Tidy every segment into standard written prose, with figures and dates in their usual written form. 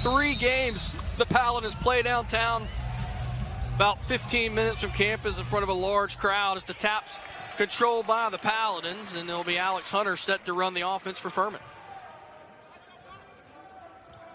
3 games the Paladins play downtown. About 15 minutes from campus in front of a large crowd as the Taps controlled by the Paladins, and it'll be Alex Hunter set to run the offense for Furman.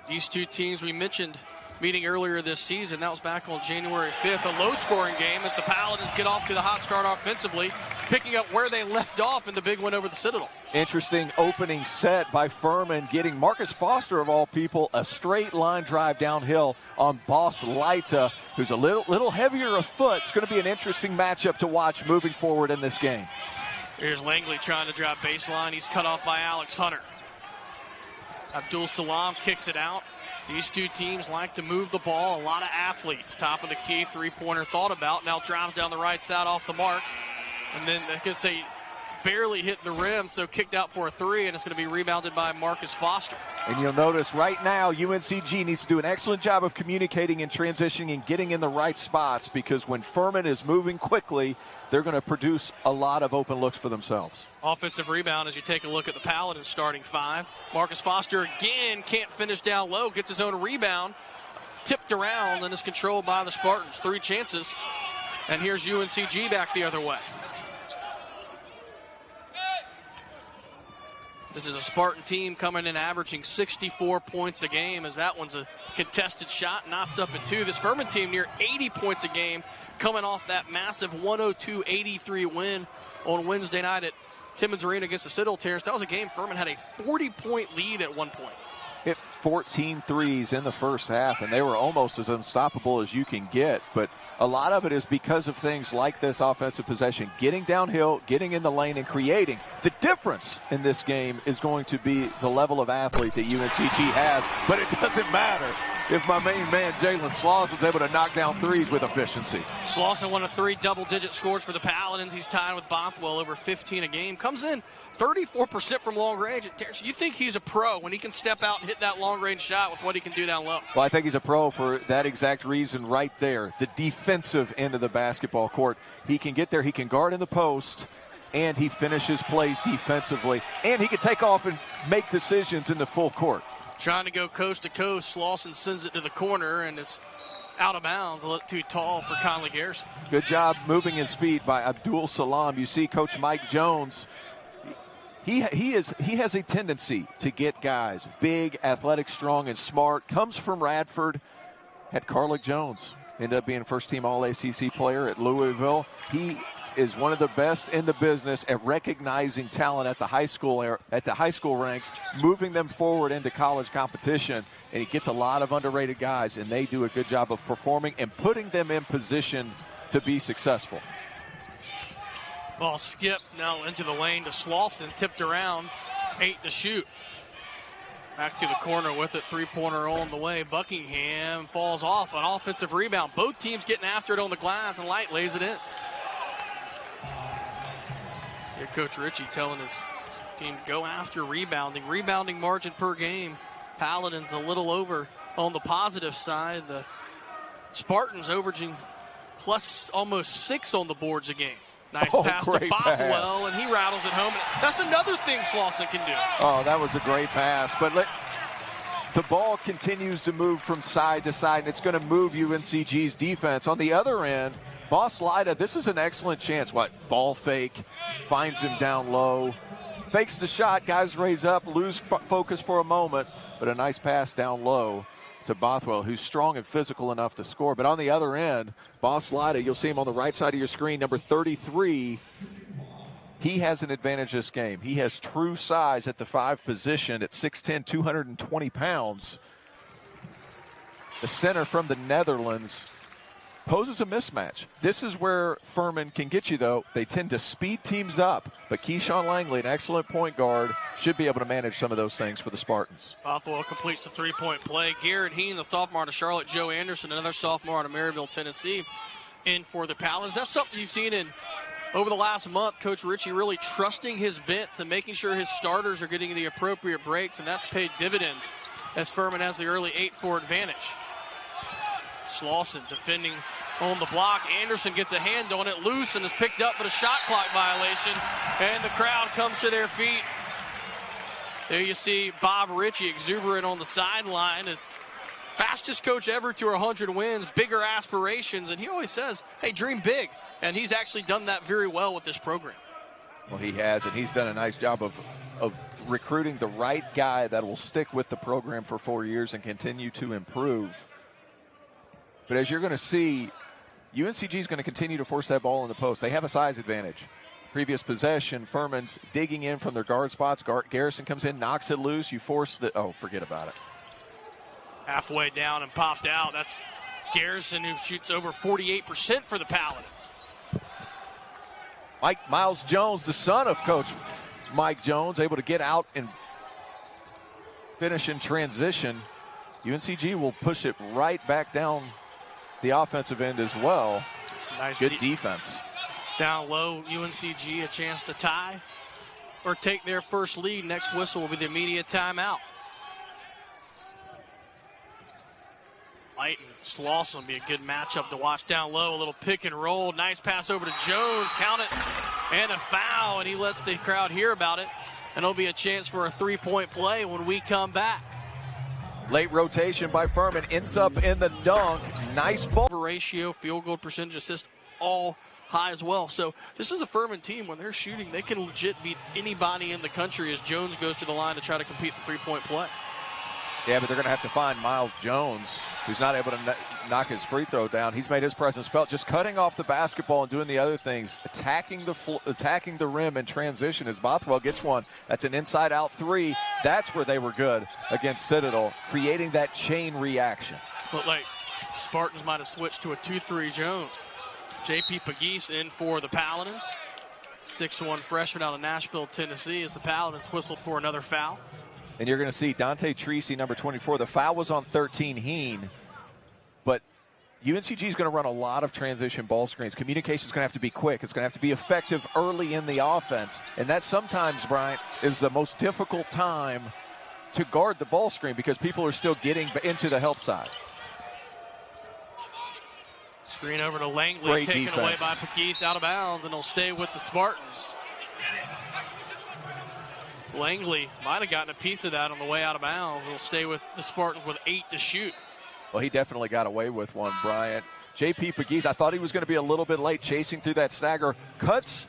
These two teams we mentioned meeting earlier this season. That was back on January 5th. A low-scoring game as the Paladins get off to the hot start offensively, picking up where they left off in the big win over the Citadel. Interesting opening set by Furman, getting Marcus Foster, of all people, a straight line drive downhill on Boss Leita, who's a little heavier of foot. It's going to be an interesting matchup to watch moving forward in this game. Here's Langley trying to drive baseline. He's cut off by Alex Hunter. Abdul Salam kicks it out. These two teams like to move the ball. A lot of athletes. Top of the key, three-pointer thought about. Now drives down the right side off the mark. And then I guess they barely hit the rim, so kicked out for a 3, and it's going to be rebounded by Marcus Foster. And you'll notice right now UNCG needs to do an excellent job of communicating and transitioning and getting in the right spots, because when Furman is moving quickly, they're going to produce a lot of open looks for themselves. Offensive rebound as you take a look at the Paladins starting 5. Marcus Foster again can't finish down low, gets his own rebound, tipped around, and is controlled by the Spartans. 3 chances, and here's UNCG back the other way. This is a Spartan team coming in averaging 64 points a game, as that one's a contested shot, knots up at 2. This Furman team near 80 points a game, coming off that massive 102-83 win on Wednesday night at Timmons Arena against the Citadel Terrors. That was a game Furman had a 40-point lead at one point. Hit 14 threes in the first half, and they were almost as unstoppable as you can get. But a lot of it is because of things like this offensive possession, getting downhill, getting in the lane, and creating. The difference in this game is going to be the level of athlete that UNCG has, but it doesn't matter if my main man, Jalen Slauson, is able to knock down threes with efficiency. Slauson, one of 3 double-digit scores for the Paladins. He's tied with Bothwell, over 15 a game. Comes in 34% from long range. You think he's a pro when he can step out and hit that long-range shot with what he can do down low? Well, I think he's a pro for that exact reason right there, the defensive end of the basketball court. He can get there, he can guard in the post, and he finishes plays defensively, and he can take off and make decisions in the full court. Trying to go coast to coast. Slauson sends it to the corner, and it's out of bounds, a little too tall for Conley Garrison. Good job moving his feet by Abdul Salam. You see Coach Mike Jones. He has a tendency to get guys big, athletic, strong, and smart. Comes from Radford. Had Carlick Jones. Ended up being first-team All-ACC player at Louisville. He is one of the best in the business at recognizing talent at the high school ranks, moving them forward into college competition, and he gets a lot of underrated guys, and they do a good job of performing and putting them in position to be successful. Ball skipped now into the lane to Slauson, tipped around, 8 to shoot. Back to the corner with it, 3-pointer on the way. Buckingham falls off, an offensive rebound. Both teams getting after it on the glass, and Light lays it in. Here, Coach Ritchie telling his team go after rebounding. Rebounding margin per game. Paladins a little over on the positive side. The Spartans averaging plus almost 6 on the boards a game. Nice pass to Bothwell, and he rattles it home. That's another thing Slauson can do. Oh, that was a great pass. But the ball continues to move from side to side, and it's going to move UNCG's defense. On the other end, Boss Leita, this is an excellent chance. Ball fake, finds him down low, fakes the shot, guys raise up, lose focus for a moment, but a nice pass down low to Bothwell, who's strong and physical enough to score. But on the other end, Boss Leita, you'll see him on the right side of your screen, number 33. He has an advantage this game. He has true size at the 5 position at 6'10", 220 pounds. The center from the Netherlands poses a mismatch. This is where Furman can get you, though. They tend to speed teams up, but Keyshawn Langley, an excellent point guard, should be able to manage some of those things for the Spartans. Bothwell completes the 3-point play. Garrett Heen, the sophomore out of Charlotte. Joe Anderson, another sophomore out of Maryville, Tennessee, in for the Paladins. That's something you've seen over the last month. Coach Ritchie really trusting his bench and making sure his starters are getting the appropriate breaks, and that's paid dividends as Furman has the early 8-4 advantage. Slauson defending on the block. Anderson gets a hand on it, loose, and is picked up, but a shot clock violation, and the crowd comes to their feet. There you see Bob Ritchie exuberant on the sideline as fastest coach ever to 100 wins, bigger aspirations, and he always says, hey, dream big. And he's actually done that very well with this program. Well, he has, and he's done a nice job of recruiting the right guy that will stick with the program for 4 years and continue to improve. But as you're going to see, UNCG is going to continue to force that ball in the post. They have a size advantage. Previous possession, Furman's digging in from their guard spots. Garrison comes in, knocks it loose. You force the, forget about it. Halfway down and popped out. That's Garrison, who shoots over 48% for the Paladins. Miles Jones, the son of Coach Mike Jones, able to get out and finish in transition. UNCG will push it right back down the offensive end as well. Nice good defense. Down low, UNCG a chance to tie or take their first lead. Next whistle will be the immediate timeout. Light and Slauson be a good matchup to watch down low. A little pick and roll. Nice pass over to Jones. Count it. And a foul, and he lets the crowd hear about it. And it'll be a chance for a three-point play when we come back. Late rotation by Furman. Ends up in the dunk. Nice ball. Ratio, field goal percentage, assist, all high as well. So this is a Furman team. When they're shooting, they can legit beat anybody in the country as Jones goes to the line to try to compete the three-point play. Yeah, but they're going to have to find Miles Jones, who's not able to knock his free throw down. He's made his presence felt, just cutting off the basketball and doing the other things, attacking the rim in transition as Bothwell gets one. That's an inside-out three. That's where they were good against Citadel, creating that chain reaction. Looked like Spartans might have switched to a 2-3 Jones. J.P. Pegues in for the Paladins. 6'1" freshman out of Nashville, Tennessee, as the Paladins whistled for another foul. And you're going to see Dante Treacy, number 24. The foul was on 13 Heen. But UNCG is going to run a lot of transition ball screens. Communication is going to have to be quick. It's going to have to be effective early in the offense. And that sometimes, Bryant, is the most difficult time to guard the ball screen because people are still getting into the help side. Screen over to Langley, Great taken defense. away by Pegues, out of bounds, and he'll stay with the Spartans. Langley might have gotten a piece of that on the way out of bounds. He'll stay with the Spartans with 8 to shoot. Well, he definitely got away with one, Bryant. J.P. Pegues, I thought he was going to be a little bit late chasing through that stagger. Cuts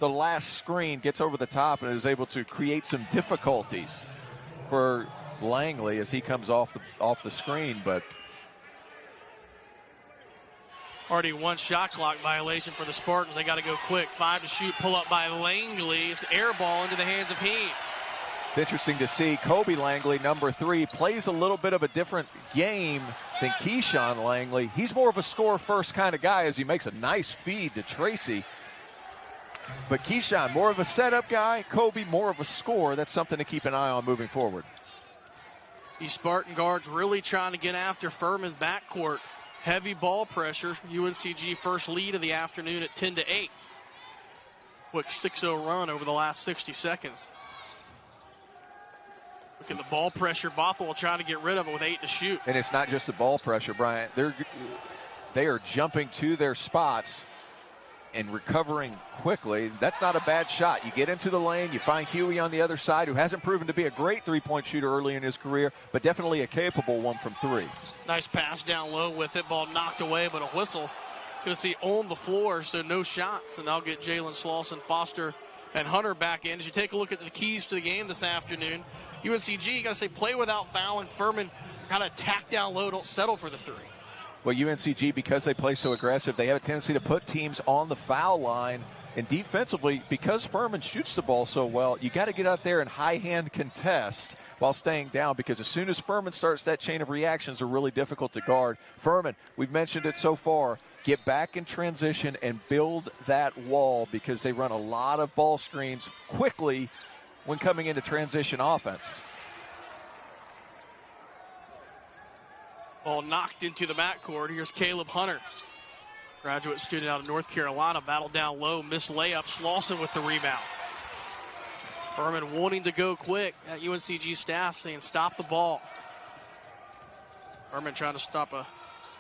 the last screen, gets over the top, and is able to create some difficulties for Langley as he comes off the screen. But already one shot clock violation for the Spartans. They got to go quick. 5 to shoot. Pull up by Langley. It's air ball into the hands of Heen. It's interesting to see Kobe Langley, number 3, plays a little bit of a different game than Keyshawn Langley. He's more of a score-first kind of guy as he makes a nice feed to Tracy. But Keyshawn, more of a setup guy. Kobe, more of a scorer. That's something to keep an eye on moving forward. These Spartan guards really trying to get after Furman's backcourt. Heavy ball pressure. UNCG first lead of the afternoon at 10 to 8. Quick 6-0 run over the last 60 seconds. Look at the ball pressure. Bothwell trying to get rid of it with 8 to shoot. And it's not just the ball pressure, Bryant. They are jumping to their spots and recovering quickly. That's not a bad shot. You get into the lane, you find Huey on the other side, who hasn't proven to be a great three-point shooter early in his career, but definitely a capable one from 3. Nice pass down low with it. Ball knocked away, but a whistle. Going to see on the floor, so no shots. And they'll get Jalen Slauson, Foster, and Hunter back in. As you take a look at the keys to the game this afternoon, UNCG, you got to say, play without fouling. Furman kind of tack down low, don't settle for the 3. Well, UNCG, because they play so aggressive, they have a tendency to put teams on the foul line. And defensively, because Furman shoots the ball so well, you got to get out there and high-hand contest while staying down, because as soon as Furman starts, that chain of reactions are really difficult to guard. Furman, we've mentioned it so far, get back in transition and build that wall, because they run a lot of ball screens quickly when coming into transition offense. Ball knocked into the backcourt. Here's Caleb Hunter, graduate student out of North Carolina. Battle down low, missed layup. Slauson with the rebound. Furman wanting to go quick. At UNCG staff saying stop the ball. Furman trying to stop a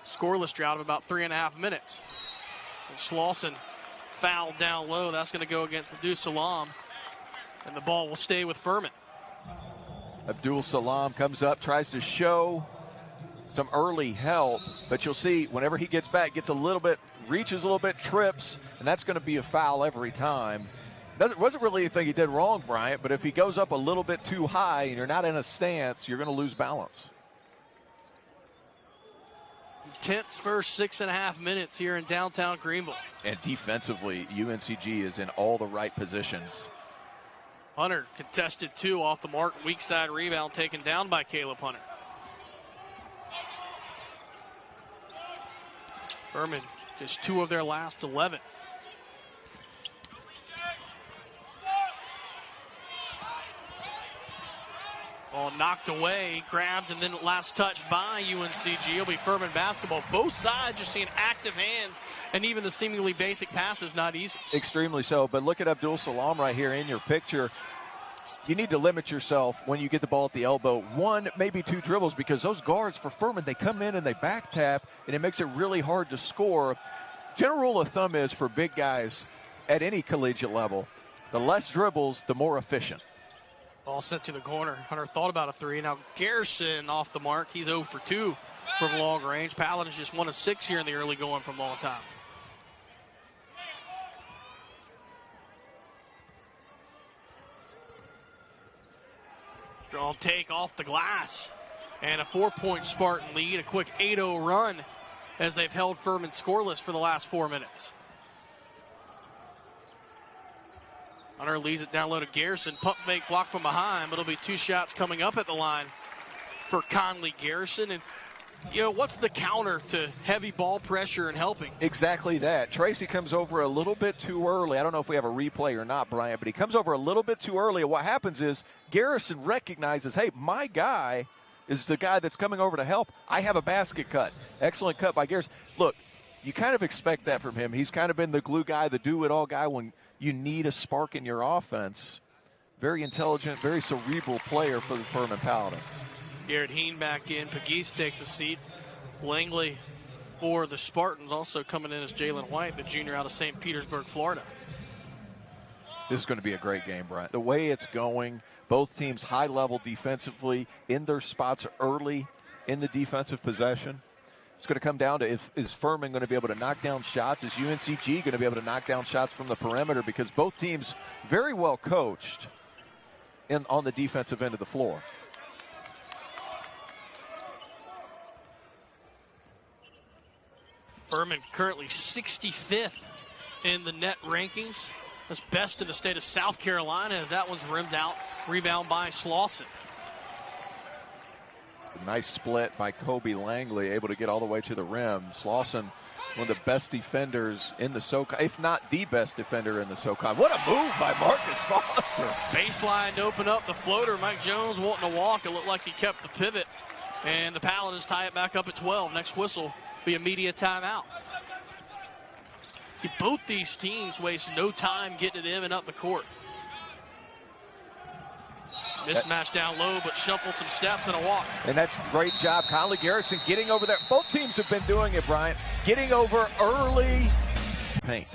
scoreless drought of about 3.5 minutes. And Slauson fouled down low. That's going to go against Abdul Salam. And the ball will stay with Furman. Abdul Salam comes up, tries to show some early help, but you'll see whenever he gets back, gets a little bit, reaches a little bit, trips, and that's going to be a foul every time. Wasn't really anything he did wrong, Bryant, but if he goes up a little bit too high and you're not in a stance, you're going to lose balance. Tense first 6.5 minutes here in downtown Greenville. And defensively, UNCG is in all the right positions. Hunter contested 2 off the mark. Weak side rebound taken down by Caleb Hunter. Furman just 2 of their last 11. Ball knocked away, grabbed, and then last touch by UNCG. It'll be Furman basketball. Both sides are seeing active hands, and even the seemingly basic pass is not easy. Extremely so, but look at Abdul Salam right here in your picture. You need to limit yourself when you get the ball at the elbow. 1, maybe 2 dribbles, because those guards for Furman, they come in and they back tap, and it makes it really hard to score. General rule of thumb is for big guys at any collegiate level, the less dribbles, the more efficient. Ball sent to the corner. Hunter thought about a 3. Now Garrison off the mark. He's 0 for 2 from long range. Paladins just 1 of 6 here in the early going from long time. Strong take off the glass. And a 4-point Spartan lead. A quick 8-0 run as they've held Furman scoreless for the last 4 minutes. Hunter leaves it down low to Garrison. Pump fake block from behind, but it'll be 2 shots coming up at the line for Conley Garrison. And, you know, what's the counter to heavy ball pressure and helping? Exactly that. Tracy comes over a little bit too early. I don't know if we have a replay or not, Brian, but he comes over a little bit too early. And what happens is Garrison recognizes, hey, my guy is the guy that's coming over to help. I have a basket cut. Excellent cut by Garrison. Look, you kind of expect that from him. He's kind of been the glue guy, the do-it-all guy when you need a spark in your offense. Very intelligent, very cerebral player for the Furman Paladins. Garrett Heen back in. Pegues takes a seat. Langley for the Spartans also coming in as Jalen White, the junior out of St. Petersburg, Florida. This is going to be a great game, Brian. The way it's going, both teams high level defensively in their spots early in the defensive possession. It's going to come down to is Furman going to be able to knock down shots? Is UNCG going to be able to knock down shots from the perimeter? Because both teams very well coached on the defensive end of the floor. Furman currently 65th in the net rankings. That's best in the state of South Carolina as that one's rimmed out. Rebound by Slauson. Nice split by Kobe Langley, able to get all the way to the rim. Slauson, one of the best defenders in the SoCon, if not the best defender in the SoCon. What a move by Marcus Foster. Baseline to open up the floater. Mike Jones wanting to walk. It looked like he kept the pivot. And the Paladins tie it back up at 12. Next whistle be a media timeout. See, both these teams waste no time getting it in and up the court. Mismatch down low, but shuffled some steps and a walk. And that's a great job. Conley Garrison getting over there. Both teams have been doing it, Bryant. Getting over early paint.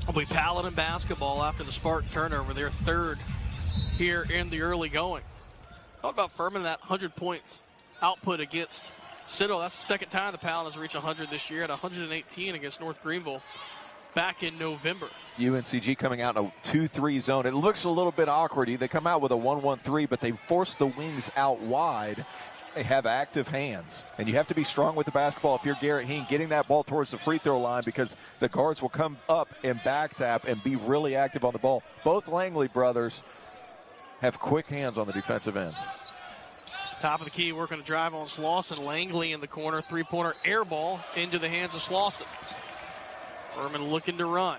It'll be Paladin basketball after the Spartan turnover. Their 3rd here in the early going. Talk about Furman, that 100 points output against Citadel. That's the 2nd time the Paladins reached 100 this year at 118 against North Greenville back in November. UNCG coming out in a 2-3 zone. It looks a little bit awkward. They come out with a 1-1-3, but they force the wings out wide. They have active hands, and you have to be strong with the basketball if you're Garrett Heen, getting that ball towards the free throw line, because the guards will come up and back tap and be really active on the ball. Both Langley brothers have quick hands on the defensive end. Top of the key, working a drive on Slauson. Langley in the corner, 3-pointer air ball into the hands of Slauson. Furman looking to run.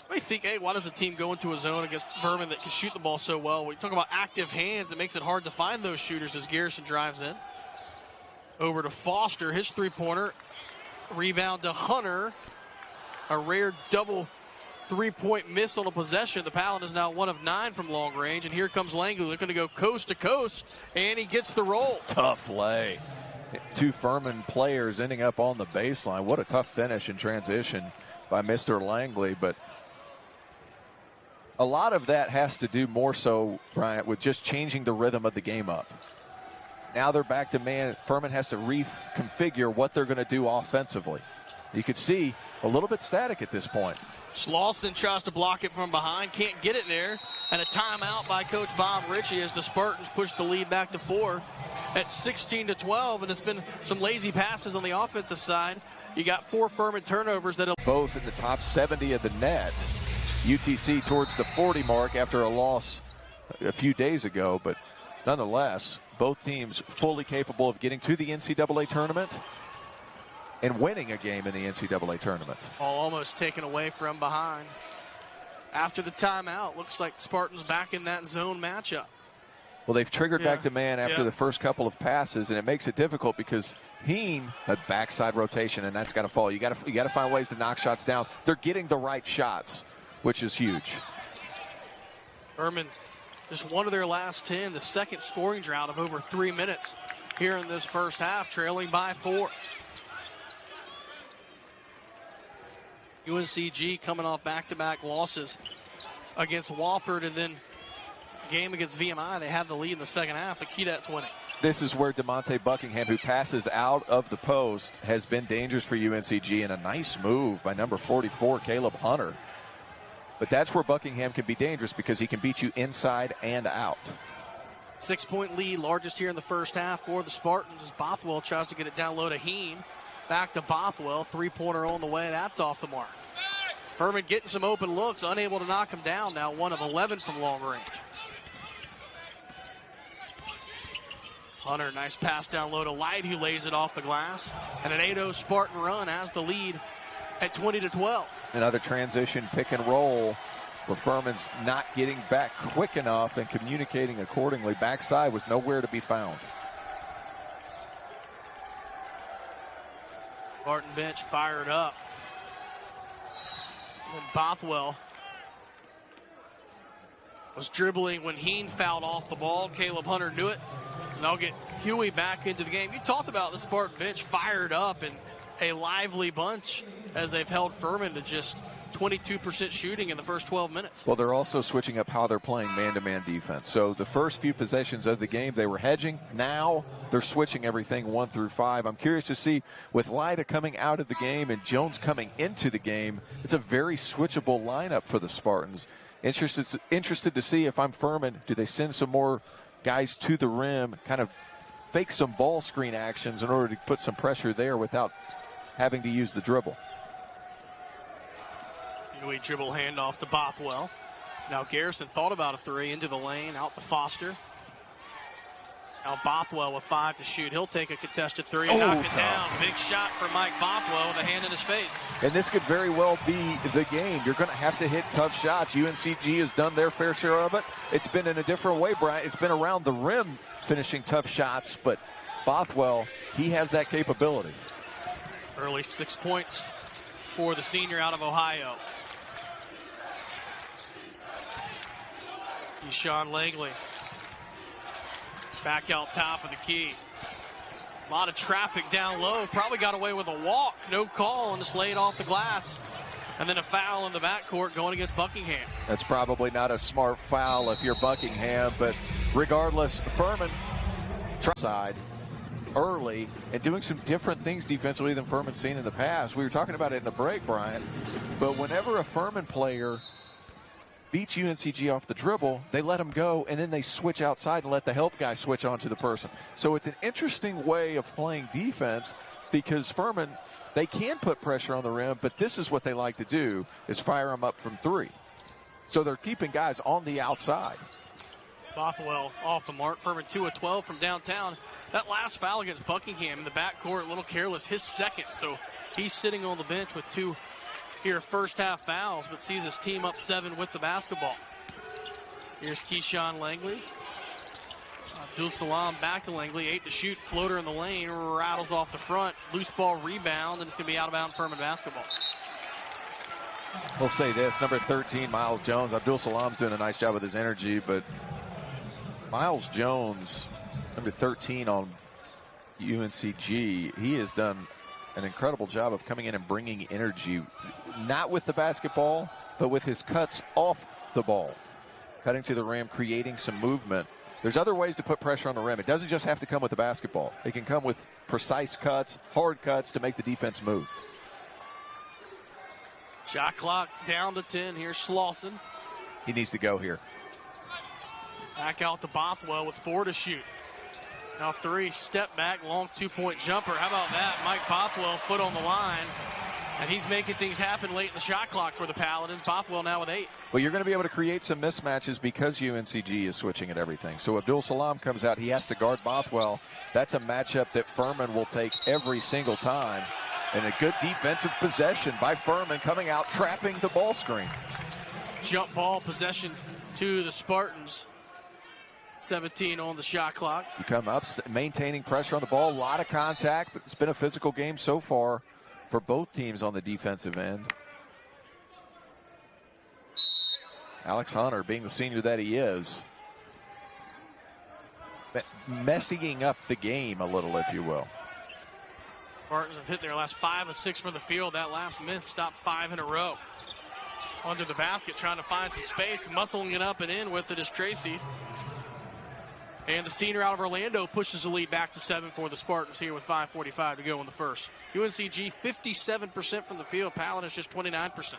I think, hey, why does a team go into a zone against Furman that can shoot the ball so well? We talk about active hands. It makes it hard to find those shooters as Garrison drives in. Over to Foster, his 3-pointer. Rebound to Hunter. A rare double 3-point miss on a possession. The Paladins now 1 of 9 from long range. And here comes Langley looking to go coast to coast. And he gets the roll. Tough lay. 2 Furman players ending up on the baseline. What a tough finish in transition by Mr. Langley. But a lot of that has to do more so, Bryant, with just changing the rhythm of the game up. Now they're back to man. Furman has to reconfigure what they're going to do offensively. You could see a little bit static at this point. Slauson tries to block it from behind, can't get it there. And a timeout by Coach Bob Ritchie as the Spartans push the lead back to 4 at 16-12. And it's been some lazy passes on the offensive side. You got 4 Furman turnovers that both in the top 70 of the net. UTC towards the 40 mark after a loss a few days ago, but nonetheless, both teams fully capable of getting to the NCAA tournament and winning a game in the NCAA tournament. Almost taken away from behind. After the timeout, looks like Spartans back in that zone matchup. Well, they've triggered back to man after the first couple of passes, and it makes it difficult because Heen, a backside rotation, and that's got to fall. You got to find ways to knock shots down. They're getting the right shots, which is huge. Furman, just one of their last 10, the second scoring drought of over 3 minutes here in this first half, trailing by 4. UNCG coming off back-to-back losses against Wofford, and then game against VMI. They have the lead in the second half. The Keydets winning. This is where DeMonte Buckingham, who passes out of the post, has been dangerous for UNCG, and a nice move by number 44, Caleb Hunter. But that's where Buckingham can be dangerous because he can beat you inside and out. 6-point lead, largest here in the first half for the Spartans as Bothwell tries to get it down low to Heen. Back to Bothwell, 3-pointer on the way. That's off the mark. Furman getting some open looks, unable to knock him down. Now 1 of 11 from long range. Hunter, nice pass down low to Light, who lays it off the glass. And an 8-0 Spartan run has the lead at 20-12. Another transition pick and roll where Furman's not getting back quick enough and communicating accordingly. Backside was nowhere to be found. Spartan bench fired up. And Bothwell was dribbling when Heen fouled off the ball. Caleb Hunter knew it. And they'll get Huey back into the game. You talked about the Spartan bench fired up and a lively bunch as they've held Furman to just 22% shooting in the first 12 minutes. Well, they're also switching up how they're playing man-to-man defense. So the first few possessions of the game, they were hedging. Now they're switching everything 1 through 5. I'm curious to see with Lyda coming out of the game and Jones coming into the game, it's a very switchable lineup for the Spartans. Interested to see if I'm Furman, do they send some more guys to the rim, kind of fake some ball screen actions in order to put some pressure there without having to use the dribble. We dribble handoff to Bothwell. Now Garrison thought about a 3 into the lane, out to Foster. Now Bothwell with 5 to shoot. He'll take a contested 3 and knock it down. Big shot for Mike Bothwell with a hand in his face. And this could very well be the game. You're going to have to hit tough shots. UNCG has done their fair share of it. It's been in a different way, Brian. It's been around the rim finishing tough shots, but Bothwell, he has that capability. Early 6 points for the senior out of Ohio. Keyshawn Langley back out top of the key. A lot of traffic down low. Probably got away with a walk. No call, and just laid off the glass. And then a foul in the backcourt going against Buckingham. That's probably not a smart foul if you're Buckingham, but regardless, Furman side early and doing some different things defensively than Furman's seen in the past. We were talking about it in the break, Brian, but whenever a Furman player beats UNCG off the dribble, they let him go, and then they switch outside and let the help guy switch onto the person. So it's an interesting way of playing defense because Furman, they can put pressure on the rim, but this is what they like to do, is fire them up from 3. So they're keeping guys on the outside. Bothwell off the mark. Furman 2 of 12 from downtown. That last foul against Buckingham in the backcourt, a little careless, his second. So he's sitting on the bench with 2 here first half fouls, but sees his team up 7 with the basketball. Here's Keyshawn Langley. Abdul Salam back to Langley. 8 to shoot. Floater in the lane. Rattles off the front. Loose ball rebound, and it's going to be out of bounds Furman basketball. We'll say this. Number 13, Miles Jones. Abdul Salam's doing a nice job with his energy, but Miles Jones, number 13 on UNCG, he has done an incredible job of coming in and bringing energy, not with the basketball, but with his cuts off the ball. Cutting to the rim, creating some movement. There's other ways to put pressure on the rim. It doesn't just have to come with the basketball. It can come with precise cuts, hard cuts to make the defense move. Shot clock down to 10. Here's Slauson. He needs to go here. Back out to Bothwell with 4 to shoot. Now 3, step back, long 2-point jumper. How about that? Mike Bothwell, foot on the line. And he's making things happen late in the shot clock for the Paladins. Bothwell now with 8. Well, you're going to be able to create some mismatches because UNCG is switching at everything. So Abdul Salam comes out. He has to guard Bothwell. That's a matchup that Furman will take every single time. And a good defensive possession by Furman coming out, trapping the ball screen. Jump ball possession to the Spartans. 17 on the shot clock. You come up, maintaining pressure on the ball. A lot of contact, but it's been a physical game so far for both teams on the defensive end. Alex Hunter, being the senior that he is, messying up the game a little, if you will. Spartans have hit their last 5 of 6 from the field. That last miss stopped 5 in a row. Under the basket, trying to find some space. Muscling it up and in with it is Tracy. And the senior out of Orlando pushes the lead back to 7 for the Spartans here with 5:45 to go in the first. UNCG 57% from the field. Paladins just 29%.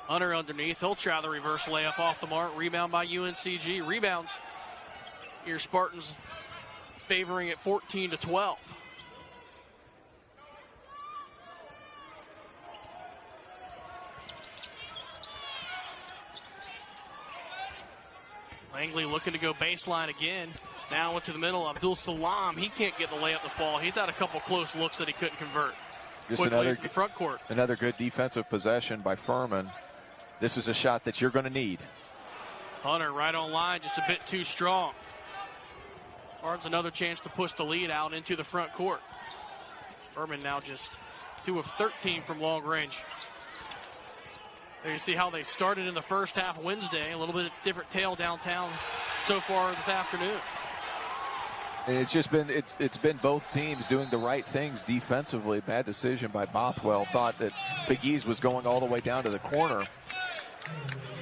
Hunter underneath. He'll try the reverse layup off the mark. Rebound by UNCG. Rebounds. Here Spartans favoring at 14-12. Langley looking to go baseline again. Now into the middle. Abdul Salam, he can't get the layup to fall. He's had a couple close looks that he couldn't convert. Just quickly into the front court. Another good defensive possession by Furman. This is a shot that you're going to need. Hunter right on line, just a bit too strong. Barnes another chance to push the lead out into the front court. Furman now just 2 of 13 from long range. There you see how they started in the first half Wednesday. A little bit different tale downtown so far this afternoon. It's just been it's been both teams doing the right things defensively. Bad decision by Bothwell. Thought that Big East was going all the way down to the corner.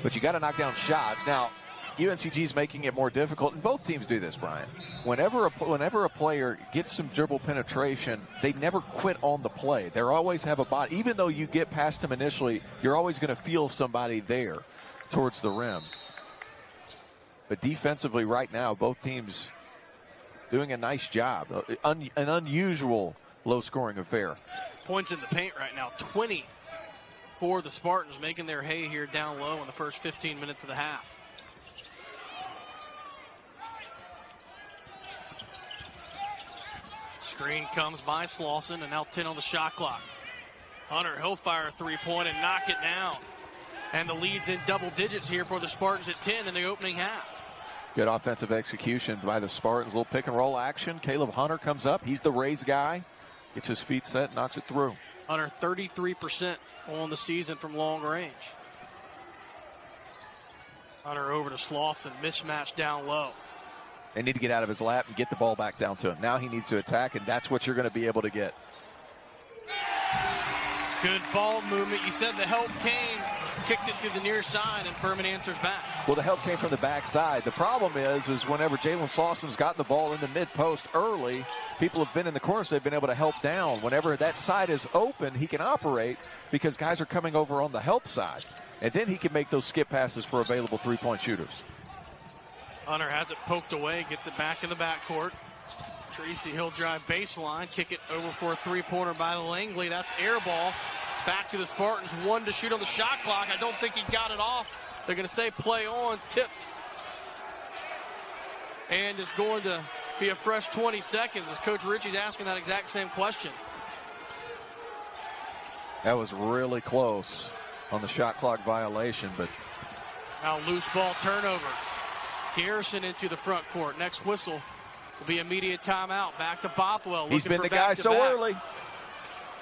But you got to knock down shots. Now, UNCG's making it more difficult, and both teams do this, Brian. Whenever a player gets some dribble penetration, they never quit on the play. They always have a body. Even though you get past them initially, you're always going to feel somebody there towards the rim. But defensively right now, both teams doing a nice job. An unusual low-scoring affair. Points in the paint right now, 20 for the Spartans, making their hay here down low in the first 15 minutes of the half. Screen comes by Slauson, and now 10 on the shot clock. Hunter, he'll fire a three-point and knock it down. And the lead's in double digits here for the Spartans at 10 in the opening half. Good offensive execution by the Spartans. Little pick-and-roll action. Caleb Hunter comes up. He's the raise guy. Gets his feet set, knocks it through. Hunter 33% on the season from long range. Hunter over to Slauson, mismatch down low. They need to get out of his lap and get the ball back down to him. Now he needs to attack, and that's what you're going to be able to get. Good ball movement. You said the help came, kicked it to the near side, and Furman answers back. Well, the help came from the backside. The problem is whenever Jalen Slauson's gotten the ball in the mid-post early, people have been in the corner, so they've been able to help down. Whenever that side is open, he can operate because guys are coming over on the help side. And then he can make those skip passes for available three-point shooters. Hunter has it poked away, gets it back in the backcourt. Tracy Hill drive baseline, kick it over for a three-pointer by Langley. That's air ball. Back to the Spartans, 1 to shoot on the shot clock. I don't think he got it off. They're going to say play on, tipped. And it's going to be a fresh 20 seconds as Coach Ritchie's asking that exact same question. That was really close on the shot clock violation, but now loose ball turnover. Garrison into the front court. Next whistle will be immediate timeout. Back to Bothwell. He's been the guy so early.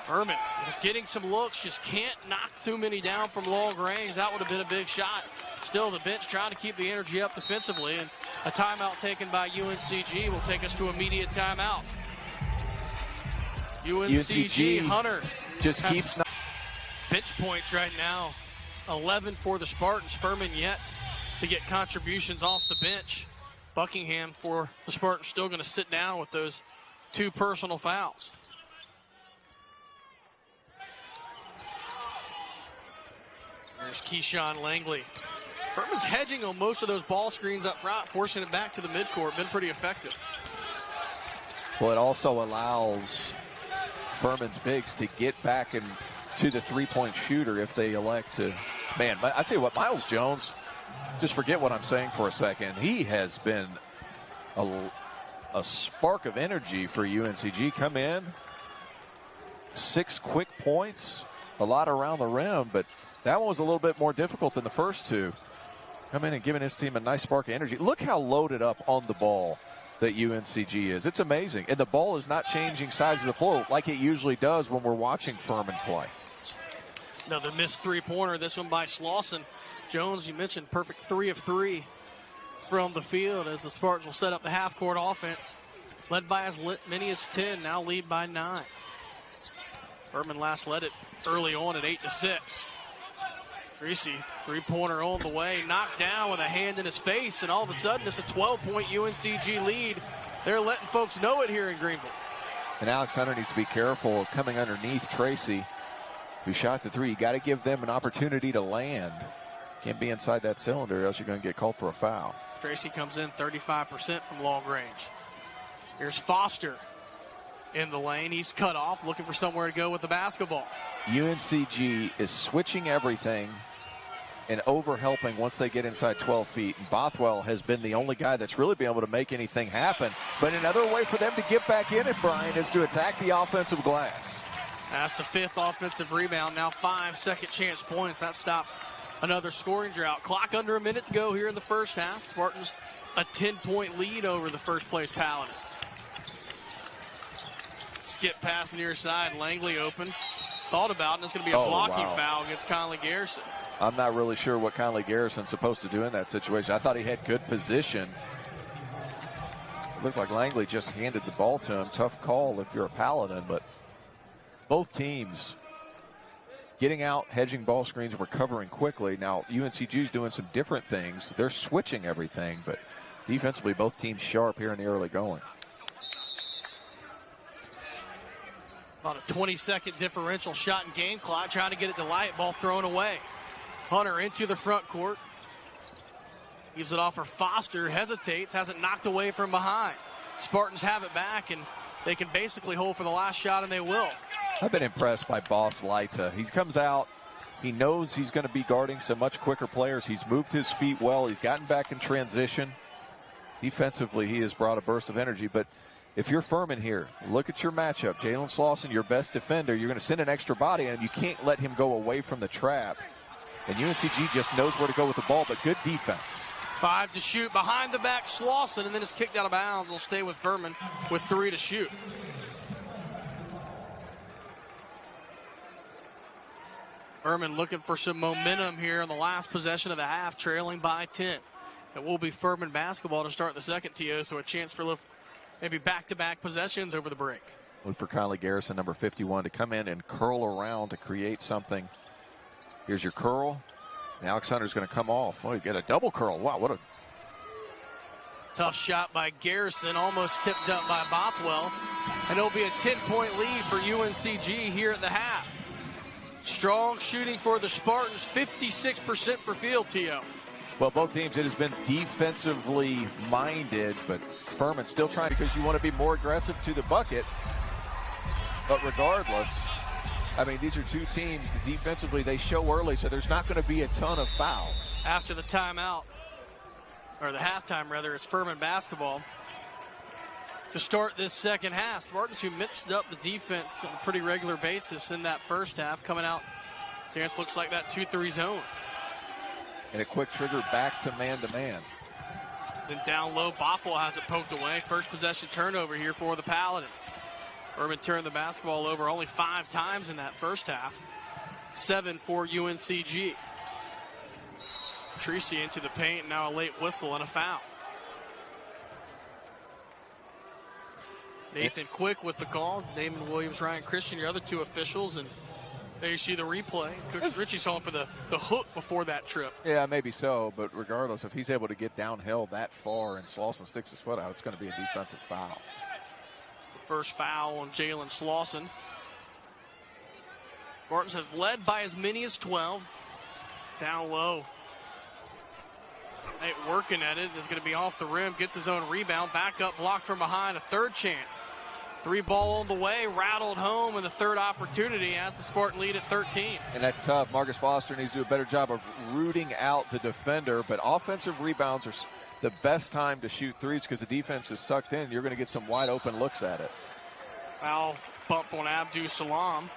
Furman getting some looks, just can't knock too many down from long range. That would have been a big shot. Still, the bench trying to keep the energy up defensively, and a timeout taken by UNCG will take us to immediate timeout. UNCG Hunter just keeps bench points right now. 11 for the Spartans. Furman yet to get contributions off the bench. Buckingham for the Spartans still going to sit down with those 2 personal fouls. There's Keyshawn Langley. Furman's hedging on most of those ball screens up front, forcing it back to the midcourt. Been pretty effective. Well, it also allows Furman's bigs to get back into the three-point shooter if they elect to. Man, I tell you what, Miles Jones, just forget what I'm saying for a second. He has been a spark of energy for UNCG. Come in, 6 quick points, a lot around the rim, but that one was a little bit more difficult than the first 2. Come in and giving his team a nice spark of energy. Look how loaded up on the ball that UNCG is. It's amazing. And the ball is not changing sides of the floor like it usually does when we're watching Furman play. Another missed 3-pointer, this one by Slauson. Jones, you mentioned, perfect 3 of 3 from the field as the Spartans will set up the half-court offense. Led by as many as 10, now lead by 9. Furman last led it early on at 8-6. Greasy, 3-pointer on the way, knocked down with a hand in his face, and all of a sudden it's a 12-point UNCG lead. They're letting folks know it here in Greenville. And Alex Hunter needs to be careful coming underneath Tracy, who shot the 3. You got to give them an opportunity to land. Can't be inside that cylinder, or else you're going to get called for a foul. Tracy comes in 35% from long range. Here's Foster in the lane. He's cut off, looking for somewhere to go with the basketball. UNCG is switching everything and over-helping once they get inside 12 feet. And Bothwell has been the only guy that's really been able to make anything happen. But another way for them to get back in it, Brian, is to attack the offensive glass. That's the 5th offensive rebound. Now 5 second-chance points. That stops another scoring drought. Clock under a minute to go here in the first half. Spartans a 10-point lead over the first-place Paladins. Skip pass near side. Langley open. Thought about it, and it's going to be a blocking foul against Conley Garrison. I'm not really sure what Conley Garrison's supposed to do in that situation. I thought he had good position. It looked like Langley just handed the ball to him. Tough call if you're a Paladin, but both teams getting out, hedging ball screens, and recovering quickly. Now, UNCG's doing some different things. They're switching everything, but defensively, both teams sharp here in the early going. About a 20-second differential shot in game clock, trying to get it to light, ball thrown away. Hunter into the front court. Gives it off for Foster, hesitates, has it knocked away from behind. Spartans have it back, and they can basically hold for the last shot, and they will. I've been impressed by Boss Leita. He comes out, he knows he's going to be guarding some much quicker players. He's moved his feet well. He's gotten back in transition. Defensively, he has brought a burst of energy, but if you're Furman here, look at your matchup. Jalen Slauson, your best defender. You're going to send an extra body, and you can't let him go away from the trap. And UNCG just knows where to go with the ball, but good defense. 5 to shoot behind the back, Slauson, and then it's kicked out of bounds. They'll stay with Furman with 3 to shoot. Furman looking for some momentum here in the last possession of the half, trailing by 10. It will be Furman basketball to start the second, TO, so a chance for maybe back-to-back possessions over the break. Look for Conley Garrison, number 51, to come in and curl around to create something. Here's your curl. And Alex Hunter's going to come off. Oh, you get a double curl. Wow, what a tough shot by Garrison, almost tipped up by Bothwell. And it'll be a 10-point lead for UNCG here at the half. Strong shooting for the Spartans, 56% for field, T.O. Well, both teams, it has been defensively minded, but Furman still trying because you want to be more aggressive to the bucket. But regardless, I mean, these are two teams that defensively they show early, so there's not going to be a ton of fouls. After the timeout, or the halftime rather, it's Furman basketball to start this second half. Spartans, who mixed up the defense on a pretty regular basis in that first half, coming out, Terrence, looks like that 2-3 zone. And a quick trigger back to man-to-man. Then down low, Bothwell has it poked away. First possession turnover here for the Paladins. Furman turned the basketball over only 5 times in that first half. 7 for UNCG. Tracy into the paint, now a late whistle and a foul. Nathan Quick with the call. Damon Williams, Ryan Christian, your other two officials, and There you see the replay. Coach Ritchie's home for the hook before that trip. Yeah, maybe so, but regardless, if he's able to get downhill that far and Slauson sticks his foot out, it's going to be a defensive foul. It's the first foul on Jalen Slauson. Spartans have led by as many as 12. Down low. Knight working at it. Is going to be off the rim. Gets his own rebound. Back up, blocked from behind. A third chance. 3 ball on the way, rattled home, and the third opportunity has the Spartan lead at 13. And that's tough. Marcus Foster needs to do a better job of rooting out the defender, but offensive rebounds are the best time to shoot threes because the defense is sucked in. You're going to get some wide open looks at it. Foul bump on Abdul Salam.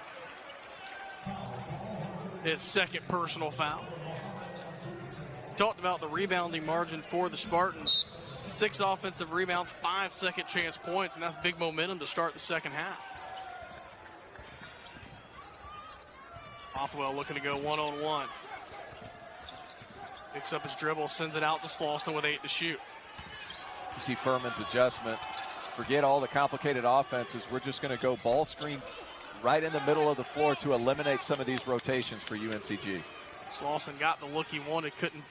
His second personal foul. Talked about the rebounding margin for the Spartans. 6 offensive rebounds, 5 second chance points, and that's big momentum to start the second half. Bothwell looking to go one-on-one. Picks up his dribble, sends it out to Slauson with 8 to shoot. You see Furman's adjustment. Forget all the complicated offenses. We're just going to go ball screen right in the middle of the floor to eliminate some of these rotations for UNCG. Slauson got the look he wanted, couldn't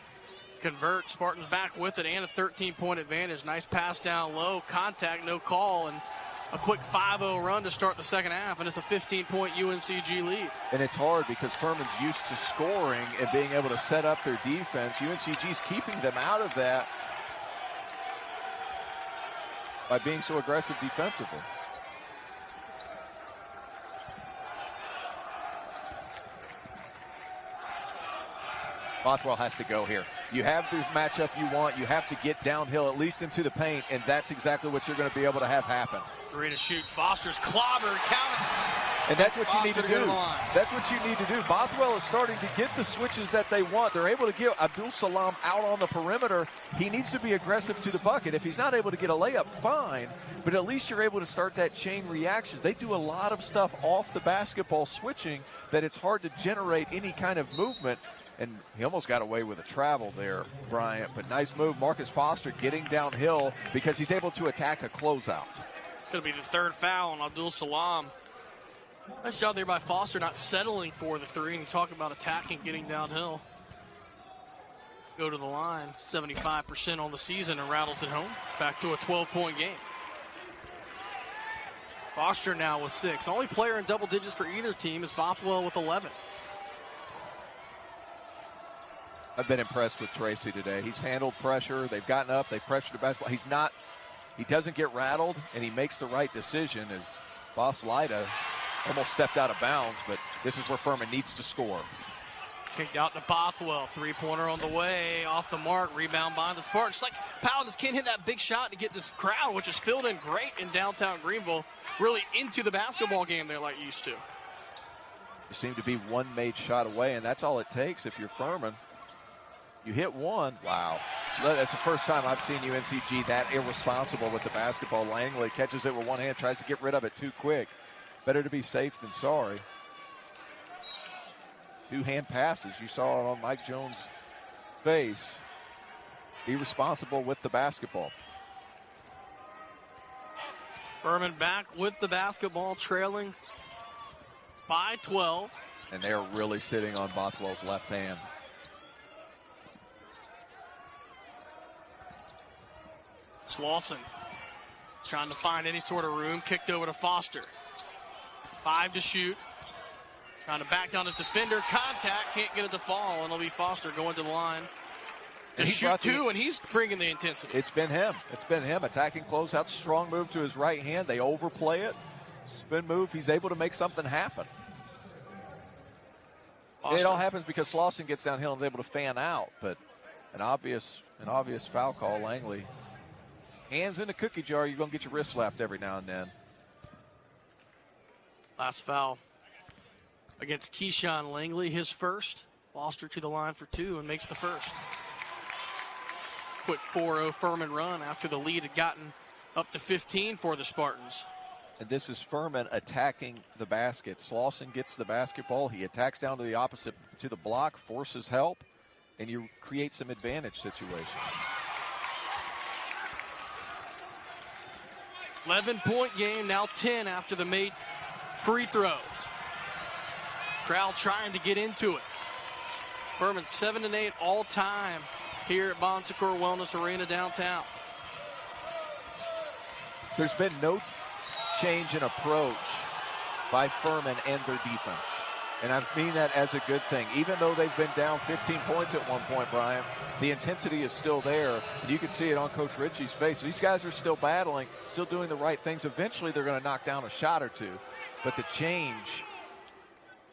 convert. Spartans back with it and a 13-point advantage. Nice pass down low, contact, no call, and a quick 5-0 run to start the second half, and it's a 15-point UNCG lead. And it's hard because Furman's used to scoring and being able to set up their defense. UNCG's keeping them out of that by being so aggressive defensively. Bothwell has to go here. You have the matchup you want. You have to get downhill, at least into the paint, and that's exactly what you're going to be able to have happen. 3 to shoot. Foster's clobber, count it. And that's what Foster you need to do. That's what you need to do. Bothwell is starting to get the switches that they want. They're able to get Abdul Salam out on the perimeter. He needs to be aggressive to the bucket. If he's not able to get a layup, fine, but at least you're able to start that chain reaction. They do a lot of stuff off the basketball switching that it's hard to generate any kind of movement. And he almost got away with a travel there, Bryant. But nice move. Marcus Foster getting downhill because he's able to attack a closeout. It's going to be the third foul on Abdul Salam. Nice job there by Foster, not settling for the 3. And you talk about attacking, getting downhill. Go to the line, 75% on the season, and rattles it home. Back to a 12-point game. Foster now with 6. Only player in double digits for either team is Bothwell with 11. I've been impressed with Tracy today. He's handled pressure. They've gotten up. They've pressured the basketball. He doesn't get rattled, and he makes the right decision as Boss Lida almost stepped out of bounds, but this is where Furman needs to score. Kicked out to Bothwell. 3-pointer on the way. Off the mark. Rebound by the Spartans. Just like Powell just can't hit that big shot to get this crowd, which is filled in great in downtown Greenville, really into the basketball game they're like used to. You seem to be one made shot away, and that's all it takes if you're Furman. You hit one. Wow. That's the first time I've seen UNCG that irresponsible with the basketball. Langley catches it with one hand, tries to get rid of it too quick. Better to be safe than sorry. 2-hand passes. You saw it on Mike Jones' face. Be responsible with the basketball. Furman back with the basketball, trailing by 12. And they're really sitting on Bothwell's left hand. Slauson trying to find any sort of room. Kicked over to Foster. 5 to shoot. Trying to back down his defender. Contact. Can't get it to fall. And it'll be Foster going to the line to shoot 2, and he's bringing the intensity. It's been him. It's been him. Attacking closeout. Strong move to his right hand. They overplay it. Spin move. He's able to make something happen. Foster. It all happens because Slauson gets downhill and is able to fan out. But an obvious foul call. Langley. Hands in the cookie jar, you're going to get your wrist slapped every now and then. Last foul against Keyshawn Langley, his first. Foster to the line for 2 and makes the first. Quick 4-0 Furman run after the lead had gotten up to 15 for the Spartans. And this is Furman attacking the basket. Slauson gets the basketball. He attacks down to the opposite, to the block, forces help, and you create some advantage situations. 11-point game, now 10 after the made free throws. Crowd trying to get into it. Furman 7-8 all time here at Bon Secours Wellness Arena downtown. There's been no change in approach by Furman and their defense. And I mean that as a good thing. Even though they've been down 15 points at one point, Brian, the intensity is still there. And you can see it on Coach Ritchie's face. These guys are still battling, still doing the right things. Eventually, they're going to knock down a shot or two. But the change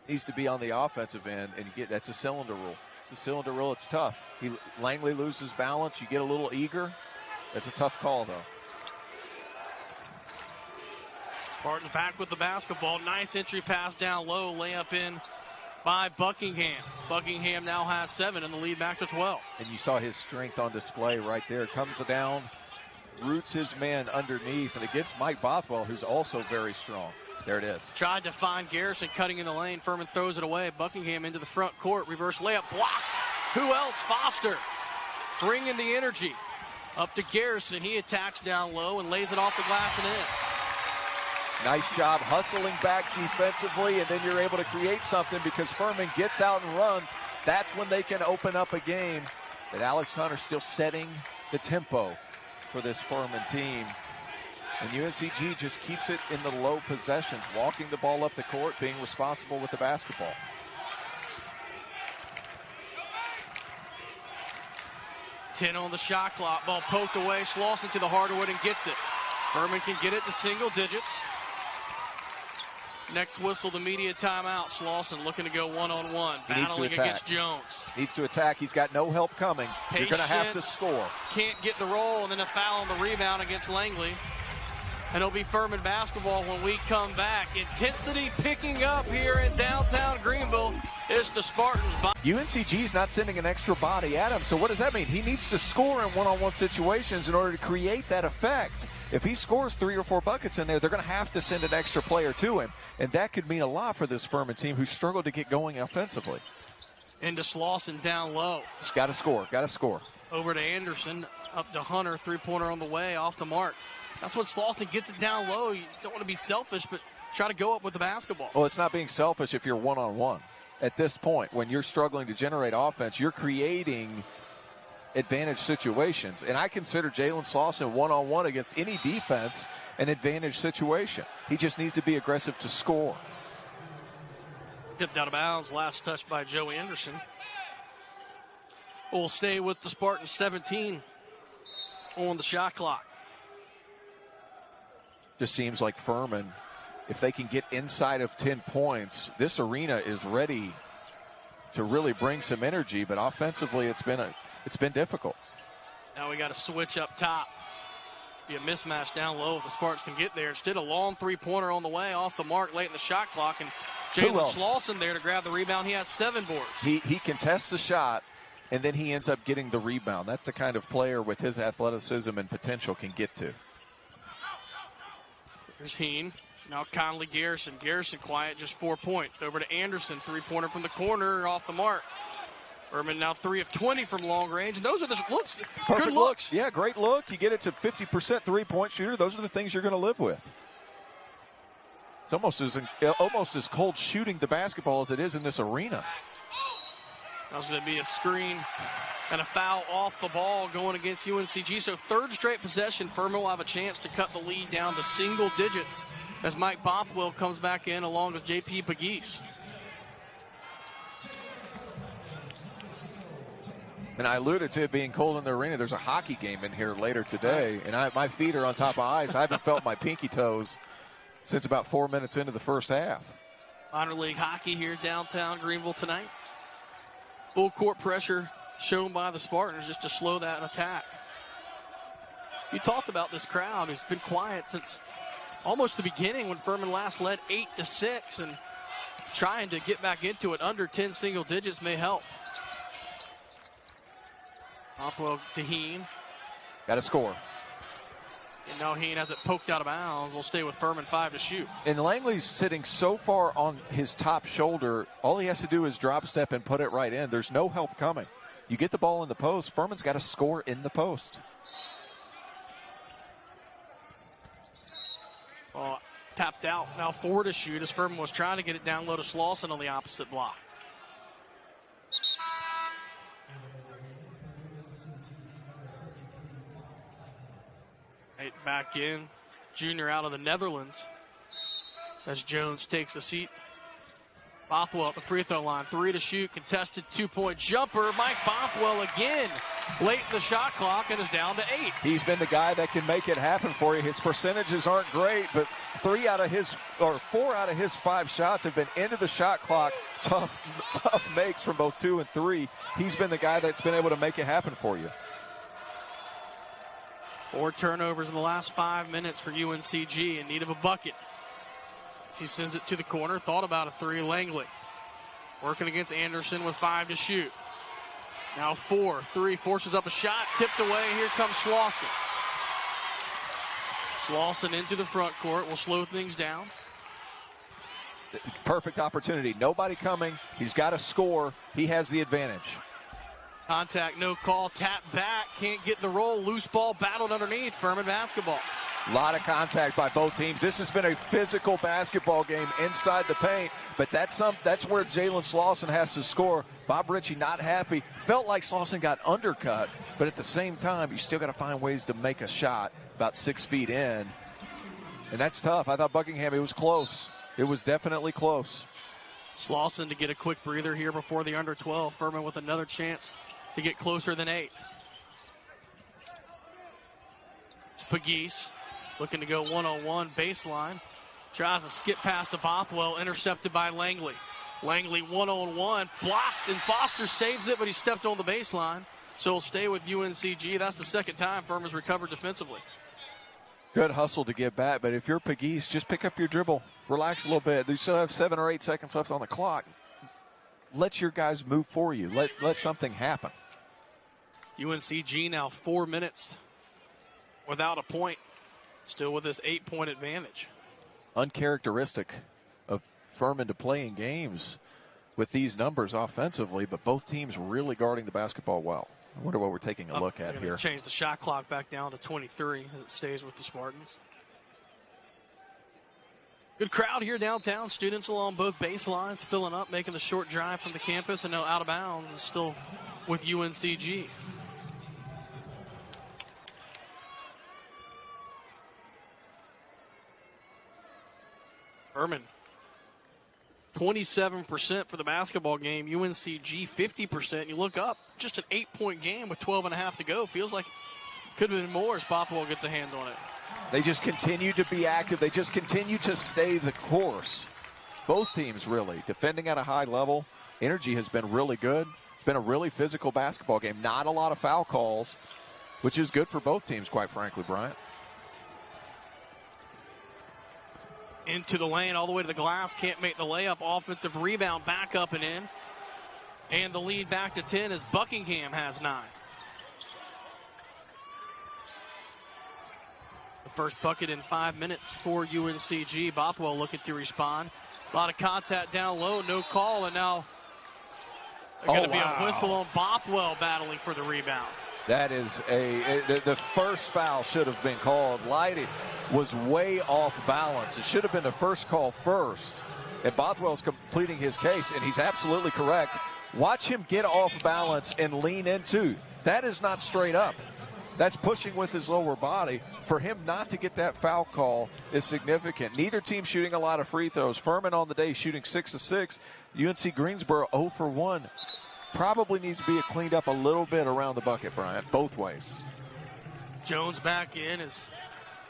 needs to be on the offensive end. And that's a cylinder rule. It's a cylinder rule. It's tough. Langley loses balance. You get a little eager. That's a tough call, though. Spartans back with the basketball. Nice entry pass down low. Layup in by Buckingham. Buckingham now has 7 and the lead back to 12. And you saw his strength on display right there. Comes down, roots his man underneath, and against Mike Bothwell, who's also very strong. There it is. Tried to find Garrison cutting in the lane. Furman throws it away. Buckingham into the front court. Reverse layup blocked. Who else? Foster bringing the energy. Up to Garrison. He attacks down low and lays it off the glass and in. Nice job hustling back defensively, and then you're able to create something because Furman gets out and runs. That's when they can open up a game. But Alex Hunter still setting the tempo for this Furman team. And UNCG just keeps it in the low possessions, walking the ball up the court, being responsible with the basketball. Ten on the shot clock. Ball poked away. Slauson to the hardwood and gets it. Furman can get it to single digits. Next whistle, the media timeout. Slauson looking to go one-on-one, battling against Jones. Needs to attack. He's got no help coming. You're going to have to score. Can't get the roll, and then a foul on the rebound against Langley. And it'll be Furman basketball when we come back. Intensity picking up here in downtown Greenville. It's the Spartans. UNCG's not sending an extra body at him. So what does that mean? He needs to score in one-on-one situations in order to create that effect. If he scores 3 or 4 buckets in there, they're going to have to send an extra player to him. And that could mean a lot for this Furman team who struggled to get going offensively. Into Slauson down low. He's got to score. Got to score. Over to Anderson. Up to Hunter. Three-pointer on the way. Off the mark. That's when Slauson gets it down low. You don't want to be selfish, but try to go up with the basketball. Well, it's not being selfish if you're one-on-one. At this point, when you're struggling to generate offense, you're creating advantage situations. And I consider Jalen Slauson one-on-one against any defense an advantage situation. He just needs to be aggressive to score. Tipped out of bounds. Last touch by Joe Anderson. We'll stay with the Spartans. 17 on the shot clock. Just seems like Furman, if they can get inside of 10 points, this arena is ready to really bring some energy. But offensively, it's been difficult. Now we got to switch up top. Be a mismatch down low if the Spartans can get there. Instead, a long three-pointer on the way, off the mark late in the shot clock. And Jalen Slauson there to grab the rebound. He has 7 boards. He contests the shot, and then he ends up getting the rebound. That's the kind of player with his athleticism and potential can get to. Here's Heen. Now Conley Garrison. Garrison quiet, just 4 points. Over to Anderson. Three-pointer from the corner, off the mark. Furman now 3 of 20 from long range. And those are the looks. Perfect Good looks. Yeah, great look. You get it to 50% three-point shooter. Those are the things you're going to live with. It's almost as cold shooting the basketball as it is in this arena. That's going to be a screen and a foul off the ball going against UNCG. So third straight possession, Furman will have a chance to cut the lead down to single digits as Mike Bothwell comes back in along with J.P. Pegues. And I alluded to it being cold in the arena. There's a hockey game in here later today, and my feet are on top of ice. I haven't felt my pinky toes since about 4 minutes into the first half. Minor league hockey here downtown Greenville tonight. Full court pressure shown by the Spartans just to slow that attack. You talked about this crowd who's been quiet since almost the beginning when Furman last led 8-6, and trying to get back into it under 10 single digits may help. Bothwell to Heen. Got to score. And now Heen has it poked out of bounds. We'll stay with Furman 5 to shoot. And Langley's sitting so far on his top shoulder, all he has to do is drop step and put it right in. There's no help coming. You get the ball in the post, Furman's got to score in the post. tapped out. Now 4 to shoot as Furman was trying to get it down low to Slauson on the opposite block. Right back in. Junior out of the Netherlands as Jones takes a seat. Bothwell at the free throw line. 3 to shoot. Contested 2-point jumper. Mike Bothwell again late in the shot clock and is down to 8. He's been the guy that can make it happen for you. His percentages aren't great, but 4 out of his 5 shots have been into the shot clock. Tough makes from both 2 and 3. He's been the guy that's been able to make it happen for you. 4 turnovers in the last 5 minutes for UNCG in need of a bucket. He sends it to the corner. Thought about a 3. Langley working against Anderson with 5 to shoot. Now 4. 3 forces up a shot. Tipped away. Here comes Slauson. Slauson into the front court. Will slow things down. Perfect opportunity. Nobody coming. He's got to score. He has the advantage. Contact, no call. Tap back. Can't get the roll. Loose ball battled underneath. Furman basketball. A lot of contact by both teams. This has been a physical basketball game inside the paint, but that's where Jalen Slauson has to score. Bob Ritchie not happy. Felt like Slauson got undercut, but at the same time, you still got to find ways to make a shot about 6 feet in, and that's tough. I thought Buckingham, it was close. It was definitely close. Slauson to get a quick breather here before the under 12. Furman with another chance to get closer than 8. It's Pegues looking to go one-on-one baseline. Tries to skip past to Bothwell, intercepted by Langley. Langley one-on-one, blocked, and Foster saves it, but he stepped on the baseline. So he'll stay with UNCG. That's the second time Furman's recovered defensively. Good hustle to get back, but if you're Pegues, just pick up your dribble. Relax a little bit. You still have 7 or 8 seconds left on the clock. Let your guys move for you. Let something happen. UNCG now 4 minutes without a point. Still with this 8-point advantage. Uncharacteristic of Furman to play in games with these numbers offensively, but both teams really guarding the basketball well. I wonder what we're taking a look at here. Change the shot clock back down to 23 as it stays with the Spartans. Good crowd here downtown. Students along both baselines filling up, making the short drive from the campus, and now out of bounds and still with UNCG. Furman, 27% for the basketball game. UNCG, 50%. You look up, just an 8-point game with 12.5 to go. Feels like it could have been more as Bothwell gets a hand on it. They just continue to be active. They just continue to stay the course. Both teams really defending at a high level. Energy has been really good. It's been a really physical basketball game. Not a lot of foul calls, which is good for both teams, quite frankly, Bryant. Into the lane, all the way to the glass. Can't make the layup. Offensive rebound, back up and in. And the lead back to 10 as Buckingham has 9. The first bucket in 5 minutes for UNCG. Bothwell looking to respond. A lot of contact down low, no call, and now there's going to be a whistle on Bothwell battling for the rebound. That is the first foul should have been called. Lighty was way off balance. It should have been the first call first. And Bothwell's completing his case, and he's absolutely correct. Watch him get off balance and lean into. That is not straight up. That's pushing with his lower body. For him not to get that foul call is significant. Neither team shooting a lot of free throws. Furman on the day shooting 6 of 6. UNC Greensboro 0 for 1. Probably needs to be cleaned up a little bit around the bucket, Bryant, both ways. Jones back in as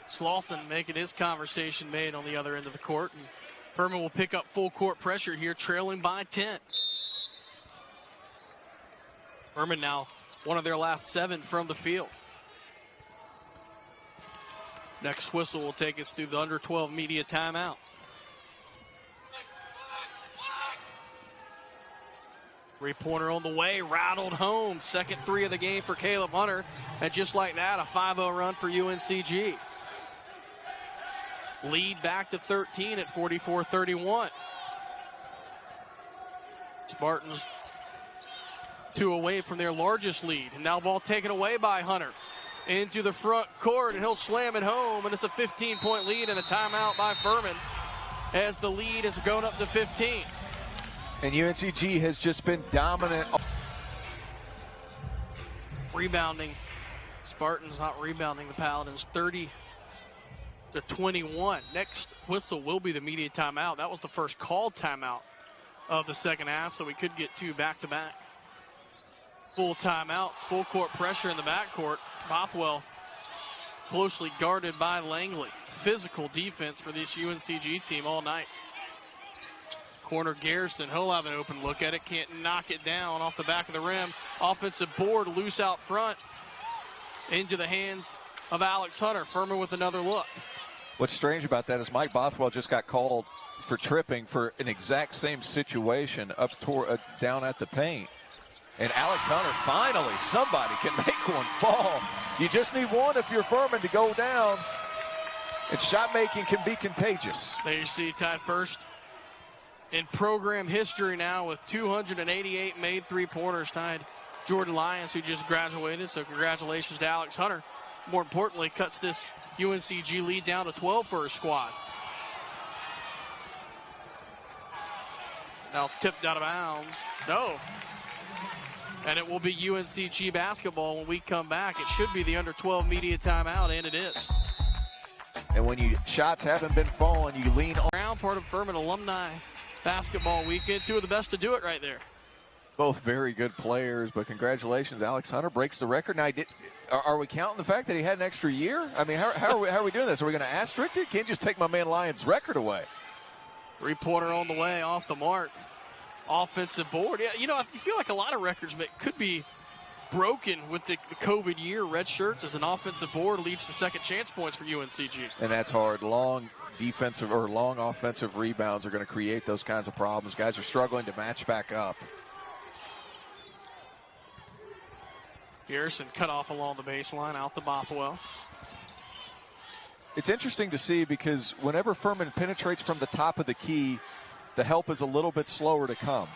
Slauson making his conversation made on the other end of the court. And Furman will pick up full court pressure here, trailing by 10. Furman now one of their last 7 from the field. Next whistle will take us through the under 12 media timeout. Three-pointer on the way, rattled home. Second 3 of the game for Caleb Hunter. And just like that, a 5-0 run for UNCG. Lead back to 13 at 44-31. Spartans 2 away from their largest lead. And now ball taken away by Hunter. into the front court, and he'll slam it home, and it's a 15-point lead and a timeout by Furman as the lead has gone up to 15. And UNCG has just been dominant. Rebounding. Spartans not rebounding the Paladins, 30-21. Next whistle will be the media timeout. That was the first called timeout of the second half, so we could get two back-to-back. Full timeouts, full court pressure in the backcourt. Bothwell closely guarded by Langley. Physical defense for this UNCG team all night. Corner Garrison, he'll have an open look at it, can't knock it down off the back of the rim. Offensive board loose out front into the hands of Alex Hunter. Furman with another look. What's strange about that is Mike Bothwell just got called for tripping for an exact same situation up down at the paint. And Alex Hunter, finally, somebody can make one fall. You just need one if you're Furman to go down. And shot making can be contagious. There you see tied first in program history now with 288 made three-pointers, tied Jordan Lyons, who just graduated. So congratulations to Alex Hunter. More importantly, cuts this UNCG lead down to 12 for his squad. Now tipped out of bounds. No. And it will be UNCG basketball when we come back. It should be the under 12 media timeout, and it is. And when shots haven't been falling, you lean on. Round part of Furman alumni basketball weekend. Two of the best to do it right there. Both very good players, but congratulations, Alex Hunter breaks the record. Now, are we counting the fact that he had an extra year? I mean, how are we doing this? Are we going to asterisk it? Can't just take my man Lyons' record away. Three-pointer on the way, off the mark. Offensive board. Yeah, you know, I feel like a lot of records but could be broken with the COVID year. Red shirts as an offensive board leads to second chance points for UNCG. And that's hard. Long defensive or long offensive rebounds are going to create those kinds of problems. Guys are struggling to match back up. Garrison cut off along the baseline, out to Bothwell. It's interesting to see because whenever Furman penetrates from the top of the key, the help is a little bit slower to come.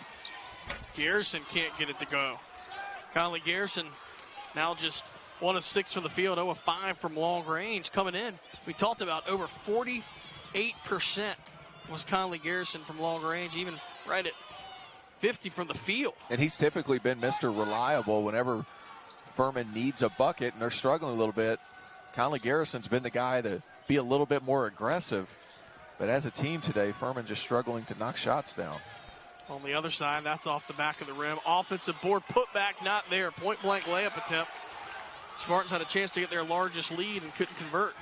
Garrison can't get it to go. Conley Garrison now just 1 of 6 from the field, 0 of 5 from long range coming in. We talked about over 48% was Conley Garrison from long range, even right at 50 from the field. And he's typically been Mr. Reliable whenever Furman needs a bucket and they're struggling a little bit. Conley Garrison's been the guy to be a little bit more aggressive. But as a team today, Furman just struggling to knock shots down. On the other side, that's off the back of the rim. Offensive board put back, not there. Point-blank layup attempt. Spartans had a chance to get their largest lead and couldn't convert.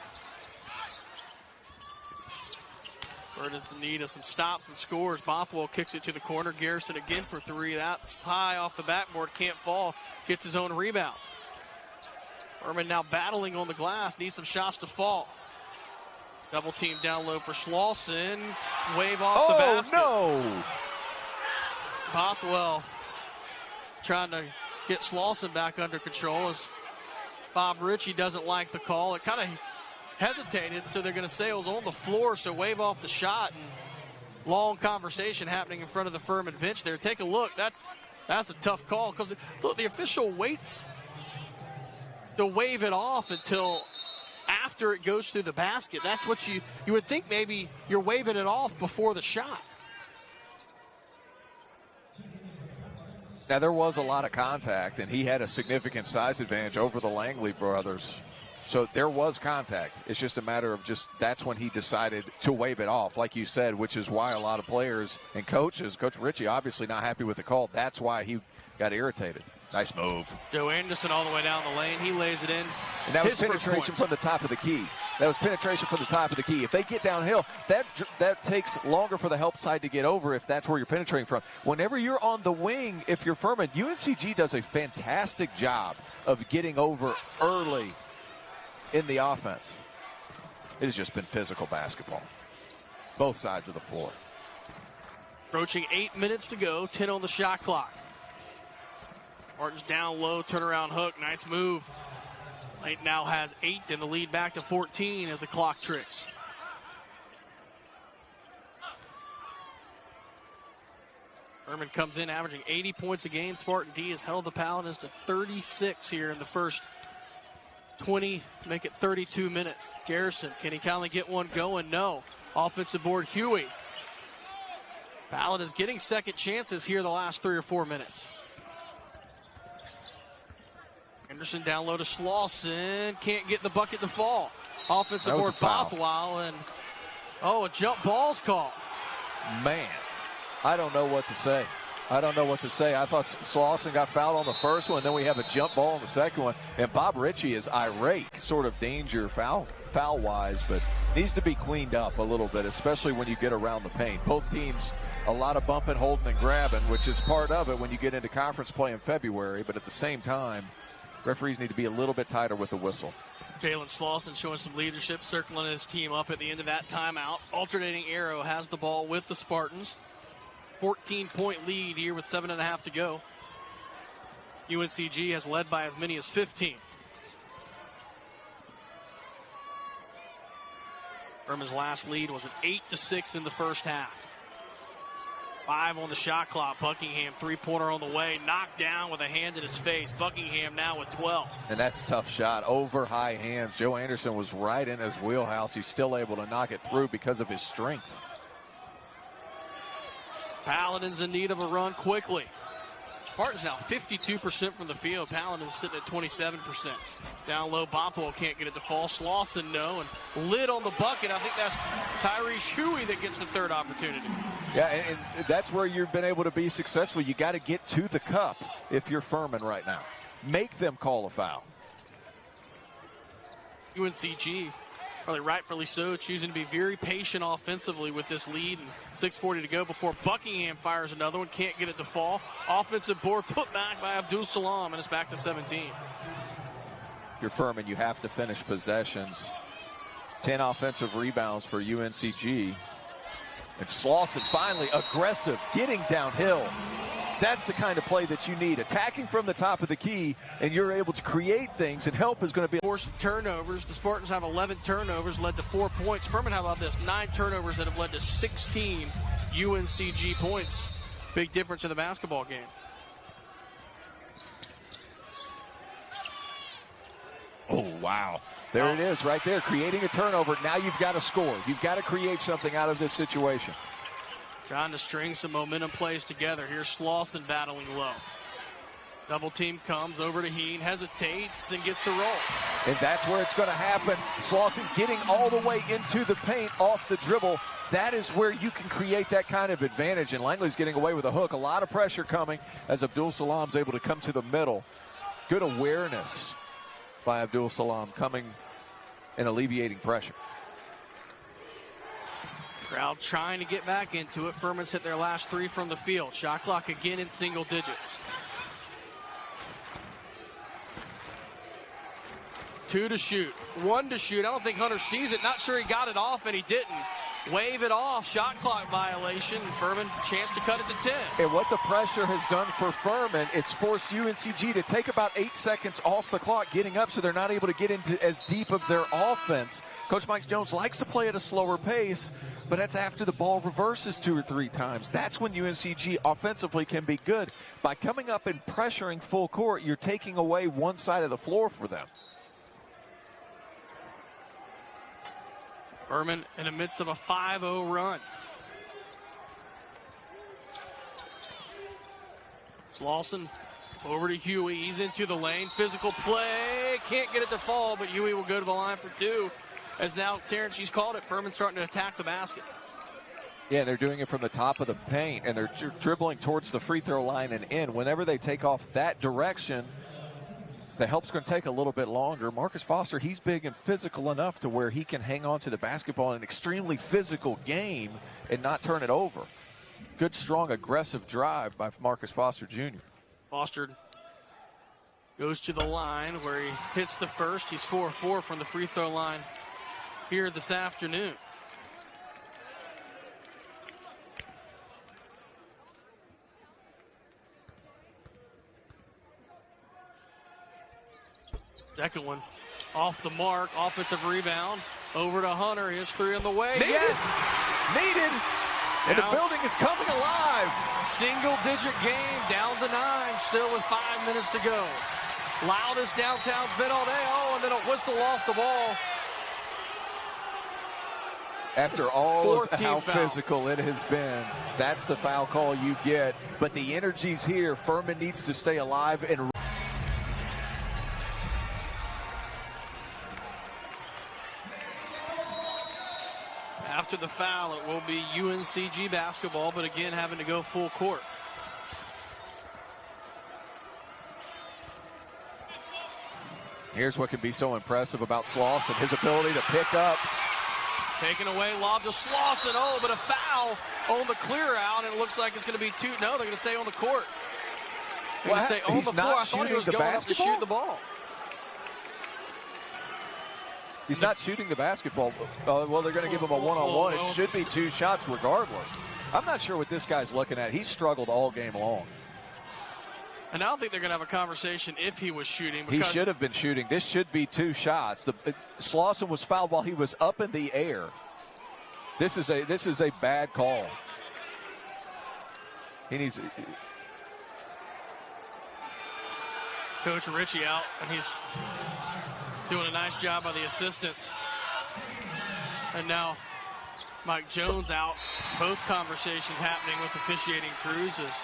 Furman's in need of some stops and scores. Bothwell kicks it to the corner. Garrison again for three. That's high off the backboard. Can't fall. Gets his own rebound. Furman now battling on the glass. Needs some shots to fall. Double team down low for Slauson. Wave off the basket. Oh, no! Bothwell trying to get Slauson back under control as Bob Ritchie doesn't like the call. It kind of hesitated, so they're going to say it was on the floor, so wave off the shot. And long conversation happening in front of the Furman bench there. Take a look. That's a tough call because, look, the official waits to wave it off until after it goes through the basket. That's what you would think maybe you're waving it off before the shot. Now, there was a lot of contact, and he had a significant size advantage over the Langley brothers. So there was contact. It's just a matter of that's when he decided to wave it off, like you said, which is why a lot of players and coaches, Coach Ritchie obviously not happy with the call. That's why he got irritated. Nice move. Joe Anderson all the way down the lane. He lays it in. And that was penetration from the top of the key. That was penetration from the top of the key. If they get downhill, that takes longer for the help side to get over if that's where you're penetrating from. Whenever you're on the wing, if you're Furman, UNCG does a fantastic job of getting over early in the offense. It has just been physical basketball. Both sides of the floor. Approaching 8 minutes to go, 10 on the shot clock. Martin's down low, turnaround hook, nice move. Lane now has 8 and the lead back to 14 as the clock tricks. Furman comes in averaging 80 points a game. Spartan D has held the Paladins to 36 here in the first 20, make it 32 minutes. Garrison, can he kindly get one going? No. Offensive board, Huey. Paladins getting second chances here the last 3 or 4 minutes. Anderson down low to Slauson. Can't get the bucket to fall. Offensive board, Bothwell, and a jump ball's called. Man, I don't know what to say. I thought Slauson got fouled on the first one, then we have a jump ball on the second one. And Bob Ritchie is irate, sort of danger foul-wise, but needs to be cleaned up a little bit, especially when you get around the paint. Both teams, a lot of bumping, holding, and grabbing, which is part of it when you get into conference play in February. But at the same time, referees need to be a little bit tighter with the whistle. Jalen Slauson showing some leadership, circling his team up at the end of that timeout. Alternating arrow has the ball with the Spartans. 14-point lead here with 7.5 to go. UNCG has led by as many as 15. Furman's last lead was an 8-6 in the first half. 5 on the shot clock. Buckingham, three-pointer on the way. Knocked down with a hand in his face. Buckingham now with 12. And that's a tough shot. Over high hands. Joe Anderson was right in his wheelhouse. He's still able to knock it through because of his strength. Paladins in need of a run quickly. Spartans now 52% from the field. Paladins sitting at 27%. Down low, Bothwell can't get it to fall. Slauson, no. And lid on the bucket. I think that's Tyrese Huey that gets the third opportunity. Yeah, and that's where you've been able to be successful. You got to get to the cup if you're Furman right now. Make them call a foul. UNCG, probably rightfully so, choosing to be very patient offensively with this lead, and 6:40 to go before Buckingham fires another one. Can't get it to fall. Offensive board put back by Abdul Salam, and it's back to 17. If you're Furman, you have to finish possessions. 10 offensive rebounds for UNCG. And Slauson finally aggressive, getting downhill. That's the kind of play that you need. Attacking from the top of the key, and you're able to create things, and help is going to be. Forced turnovers. The Spartans have 11 turnovers, led to 4 points. Furman, how about this? 9 turnovers that have led to 16 UNCG points. Big difference in the basketball game. Oh, wow. There it is right there, creating a turnover. Now you've got to score. You've got to create something out of this situation. Trying to string some momentum plays together. Here's Slauson battling low. Double team comes over to Heen, hesitates, and gets the roll. And that's where it's going to happen. Slauson getting all the way into the paint off the dribble. That is where you can create that kind of advantage. And Langley's getting away with a hook. A lot of pressure coming as Abdul Salam's able to come to the middle. Good awareness by Abdul Salam coming and alleviating pressure. Crowd trying to get back into it. Furman's hit their last 3 from the field. Shot clock again in single digits. 2 to shoot. 1 to shoot. I don't think Hunter sees it. Not sure he got it off, and he didn't. Wave it off. Shot clock violation. Furman chance to cut it to 10. And what the pressure has done for Furman, it's forced UNCG to take about 8 seconds off the clock getting up, so they're not able to get into as deep of their offense. Coach Mike Jones likes to play at a slower pace, but that's after the ball reverses 2 or 3 times. That's when UNCG offensively can be good. By coming up and pressuring full court, you're taking away one side of the floor for them. Furman in the midst of a 5-0 run. Slauson over to Huey. He's into the lane. Physical play. Can't get it to fall, but Huey will go to the line for 2. As now Terrence, he's called it. Furman starting to attack the basket. Yeah, they're doing it from the top of the paint, and they're dribbling towards the free throw line and in. Whenever they take off that direction, the help's going to take a little bit longer. Marcus Foster, he's big and physical enough to where he can hang on to the basketball in an extremely physical game and not turn it over. Good, strong, aggressive drive by Marcus Foster Jr. Foster goes to the line where he hits the first. He's 4-4 from the free throw line here this afternoon. Second one off the mark, offensive rebound, over to Hunter, his 3 on the way. Needed. Yes! Needed! And the building is coming alive. Single-digit game, down to 9, still with 5 minutes to go. Loudest downtown's been all day. Oh, and then a whistle off the ball. After all of how foul. physical it has been, that's the foul call you get. But the energy's here. Furman needs to stay alive and after the foul, it will be UNCG basketball, but again having to go full court. Here's what can be so impressive about Slauson, his ability to pick up. Taken away, lob to Slauson. Oh, but a foul on the clear out, and it looks like it's going to be two. No, they're going to stay on the court. They're going to stay on the floor. I thought he was going up to shoot the ball. He's not shooting the basketball. Well, they're going to give him a one-on-one. It should be 2 shots regardless. I'm not sure what this guy's looking at. He's struggled all game long. And I don't think they're going to have a conversation if he was shooting. He should have been shooting. This should be 2 shots. Slauson was fouled while he was up in the air. This is a bad call. He needs. Coach Ritchie out, and he's doing a nice job by the assistants. And now Mike Jones out. Both conversations happening with officiating crews as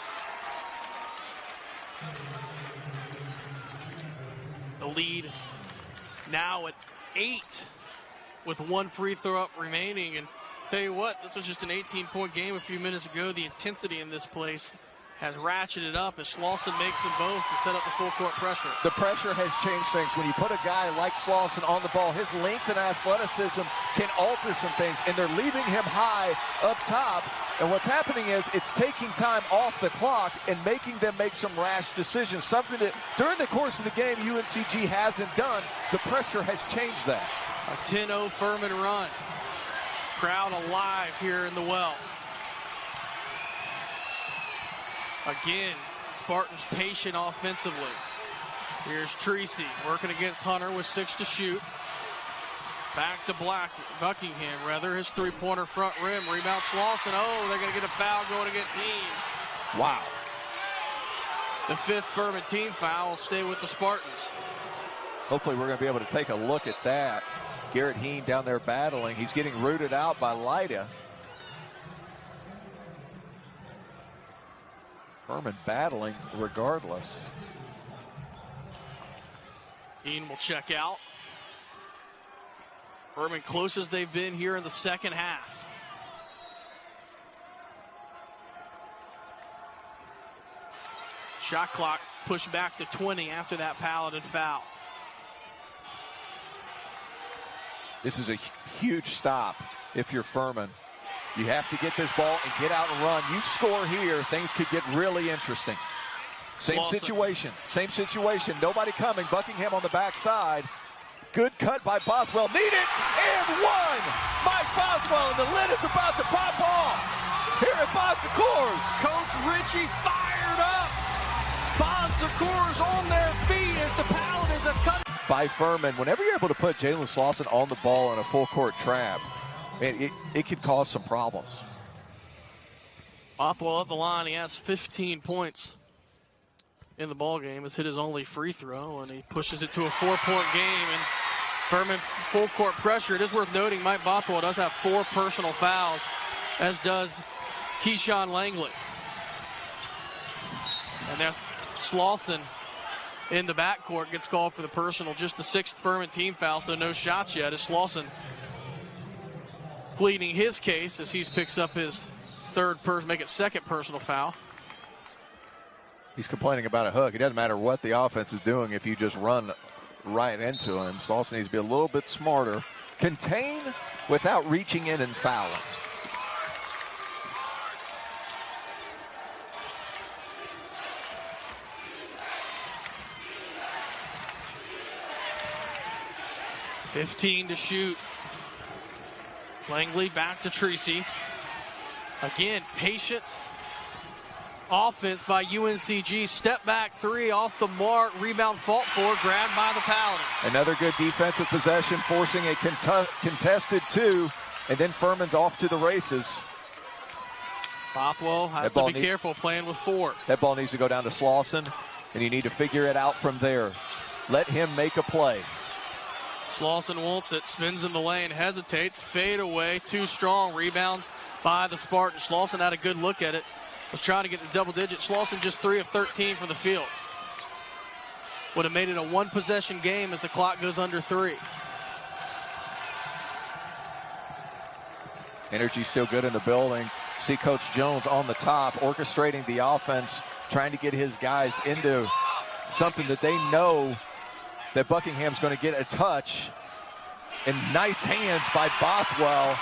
the lead now at 8 with 1 free throw up remaining. And tell you what, this was just an 18-point game a few minutes ago. The intensity in this place has ratcheted up as Slauson makes them both to set up the full court pressure. The pressure has changed things. When you put a guy like Slauson on the ball, his length and athleticism can alter some things, and they're leaving him high up top. And what's happening is it's taking time off the clock and making them make some rash decisions, something that during the course of the game UNCG hasn't done. The pressure has changed that. A 10-0 Furman run. Crowd alive here in the well. Again, Spartans patient offensively. Here's Tracy working against Hunter with 6 to shoot. Back to Buckingham, his three-pointer front rim. Rebound Slauson. Oh, they're going to get a foul going against Heen. Wow. The 5th Furman team foul will stay with the Spartans. Hopefully we're going to be able to take a look at that. Garrett Heen down there battling. He's getting rooted out by Lyda. Furman battling regardless. Heen will check out. Furman close as they've been here in the second half. Shot clock pushed back to 20 after that Paladin foul. This is a huge stop if you're Furman. You have to get this ball and get out and run. You score here, things could get really interesting. Same situation. Nobody coming. Buckingham on the backside. Good cut by Bothwell. Need it and one. Mike Bothwell, and the lid is about to pop off here at Bon Secours. Coach Ritchie fired up. Bon Secours on their feet as the Paladins have cut. By Furman, whenever you're able to put Jalen Slauson on the ball in a full court trap, man, it could cause some problems. Bothwell at the line. He has 15 points in the ball game. Has hit his only free throw, and he pushes it to a 4-point game. And Furman full court pressure. It is worth noting Mike Bothwell does have 4 personal fouls, as does Keyshawn Langley. And there's Slauson in the backcourt, gets called for the personal, just the 6th Furman team foul, so no shots yet. As Slauson pleading his case as he picks up his second personal foul. He's complaining about a hook. It doesn't matter what the offense is doing if you just run right into him. Slauson needs to be a little bit smarter. Contain without reaching in and fouling. .15 to shoot. Langley back to Tracy. Again, patient offense by UNCG. Step back 3 off the mark. Rebound fought for. Grabbed by the Paladins. Another good defensive possession, forcing a contested 2. And then Furman's off to the races. Bothwell has to be careful playing with 4. That ball needs to go down to Slauson. and you need to figure it out from there. Let him make a play. Slauson wants it, spins in the lane, hesitates, fade away, too strong. Rebound by the Spartans. Slauson had a good look at it. Was trying to get the double digit. Slauson just 3 of 13 from the field. Would have made it a one-possession game as the clock goes under 3. Energy still good in the building. See Coach Jones on the top, orchestrating the offense, trying to get his guys into something that they know that Buckingham's going to get a touch. And nice hands by Bothwell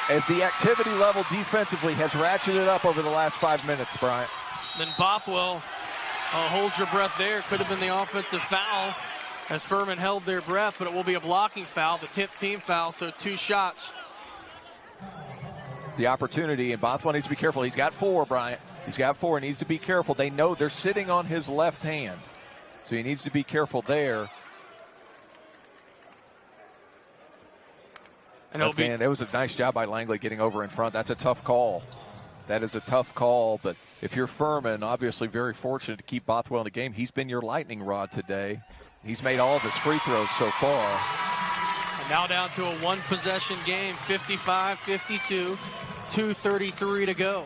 as the activity level defensively has ratcheted up over the last 5 minutes, Bryant. Then Bothwell, hold your breath there. Could have been the offensive foul as Furman held their breath, but it will be a blocking foul, the 10th team foul, so 2 shots. The opportunity, and Bothwell needs to be careful. He's got 4, Bryant. He's got 4. He needs to be careful. They know they're sitting on his left hand, so he needs to be careful there. And it was a nice job by Langley getting over in front. That's a tough call. That is a tough call, but if you're Furman, obviously very fortunate to keep Bothwell in the game. He's been your lightning rod today. He's made all of his free throws so far. And now down to a one-possession game, 55-52, 2:33 to go.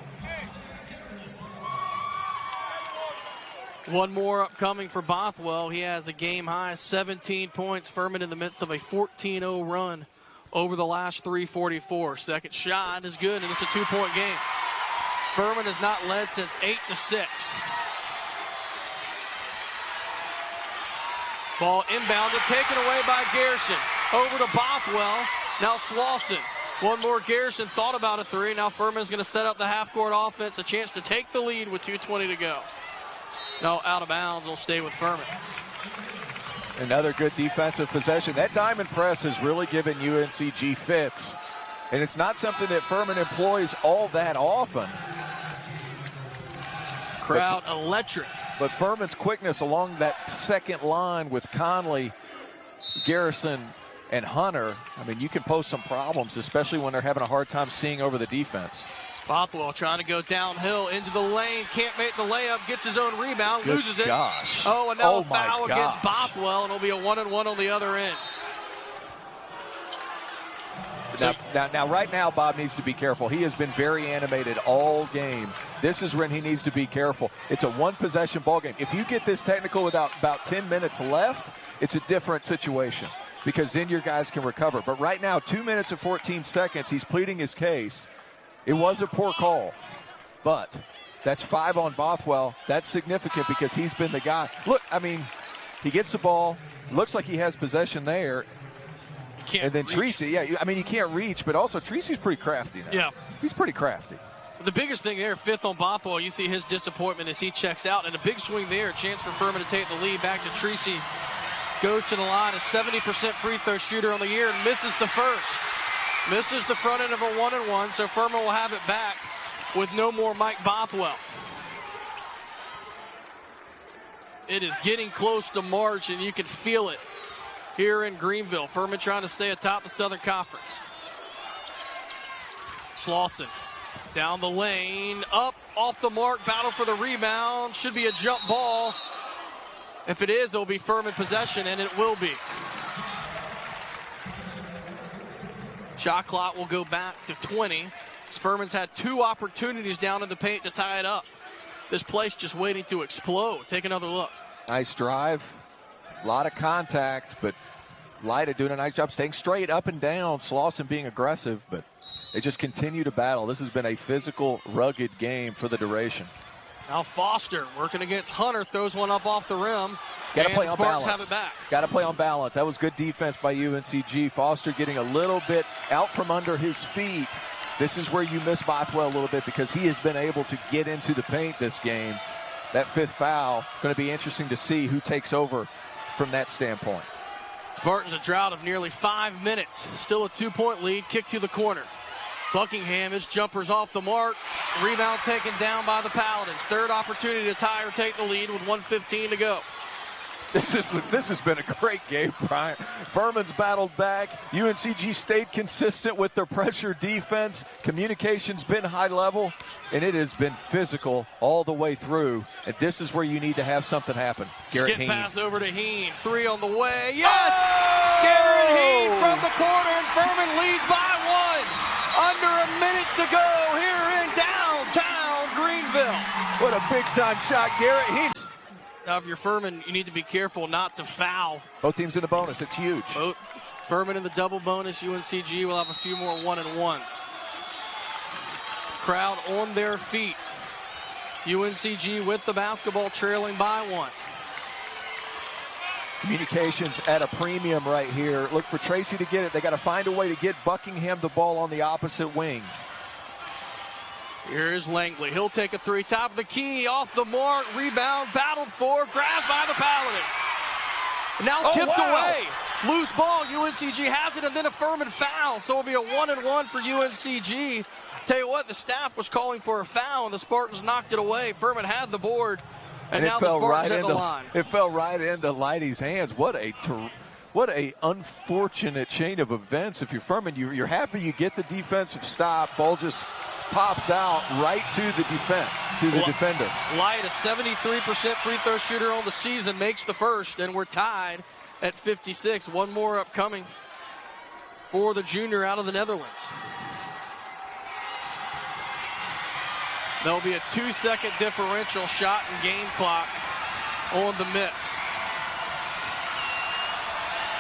One more upcoming for Bothwell. He has a game-high 17 points. Furman in the midst of a 14-0 run over the last 3:44. Second shot is good, and it's a 2-point game. Furman has not led since 8-6. Ball inbounded, taken away by Garrison. Over to Bothwell. Now Slauson. One more. Garrison thought about a 3. Now Furman's going to set up the half-court offense. A chance to take the lead with 2:20 to go. No, out of bounds. Will stay with Furman. Another good defensive possession. That diamond press has really given UNCG fits. And it's not something that Furman employs all that often. Crowd electric. But Furman's quickness along that second line with Conley, Garrison, and Hunter, I mean, you can pose some problems, especially when they're having a hard time seeing over the defense. Bothwell trying to go downhill into the lane, can't make the layup, gets his own rebound, Good loses it. Gosh. Oh, and now a foul against Bothwell, and it'll be a 1-and-1 on the other end. Now, right now, Bob needs to be careful. He has been very animated all game. This is when he needs to be careful. It's a one-possession ball game. If you get this technical with about 10 minutes left, it's a different situation because then your guys can recover. But right now, 2 minutes and 14 seconds, he's pleading his case. It was a poor call, but that's 5 on Bothwell. That's significant because he's been the guy. Look, I mean, he gets the ball. Looks like he has possession there. And then Treacy, you can't reach, but also Treacy's pretty crafty now. Yeah. He's pretty crafty. The biggest thing there, 5th on Bothwell, you see his disappointment as he checks out. And a big swing there, a chance for Furman to take the lead. Back to Treacy. Goes to the line, a 70% free throw shooter on the year and misses the first. Misses the front end of a 1-and-1, so Furman will have it back with no more Mike Bothwell. It is getting close to March, and you can feel it here in Greenville. Furman trying to stay atop the Southern Conference. Slauson down the lane, up, off the mark, battle for the rebound. Should be a jump ball. If it is, it'll be Furman possession, and it will be. Shot clock will go back to 20. Furman's had 2 opportunities down in the paint to tie it up. This place just waiting to explode. Take another look. Nice drive. A lot of contact, but Lyda doing a nice job staying straight up and down. Slauson being aggressive, but they just continue to battle. This has been a physical, rugged game for the duration. Now Foster working against Hunter, throws one up off the rim. Got to play on Sparks balance. have it back. Got to play on balance. That was good defense by UNCG. Foster getting a little bit out from under his feet. This is where you miss Bothwell a little bit because he has been able to get into the paint this game. That 5th foul, going to be interesting to see who takes over from that standpoint. Spartans a drought of nearly 5 minutes. Still a 2-point lead. Kick to the corner. Buckingham, his jumper's off the mark. Rebound taken down by the Paladins. 3rd opportunity to tie or take the lead with 1:15 to go. This has been a great game, Brian. Furman's battled back. UNCG stayed consistent with their pressure defense. Communication's been high level, and it has been physical all the way through. And this is where you need to have something happen. Garrett Skip Heen. pass over to Heen. 3 on the way. Yes! Oh! Garrett Heen from the corner, and Furman leads by 1. Under a minute to go here in downtown Greenville. What a big-time shot, Garrett Heen. Now, if you're Furman, you need to be careful not to foul. Both teams in the bonus. It's huge. Furman in the double bonus. UNCG will have a few more 1-and-1s. Crowd on their feet. UNCG with the basketball, trailing by 1. Communications at a premium right here. Look for Tracy to get it. They got to find a way to get Buckingham the ball on the opposite wing. Here's Langley. He'll take a 3. Top of the key, off the mark, rebound, battled for, grabbed by the Paladins. Now tipped away. Loose ball. UNCG has it, and then a Furman foul. So it'll be a 1-and-1 for UNCG. Tell you what, the staff was calling for a foul, and the Spartans knocked it away. Furman had the board, and now the Spartans at the line. It fell right into Leidy's hands. What a unfortunate chain of events. If you're Furman, you're happy you get the defensive stop. Ball just pops out right to the defender. Light, a 73% free throw shooter on the season, makes the first, and we're tied at 56. One more upcoming for the junior out of the Netherlands. There'll be a 2-second differential shot and game clock on the miss.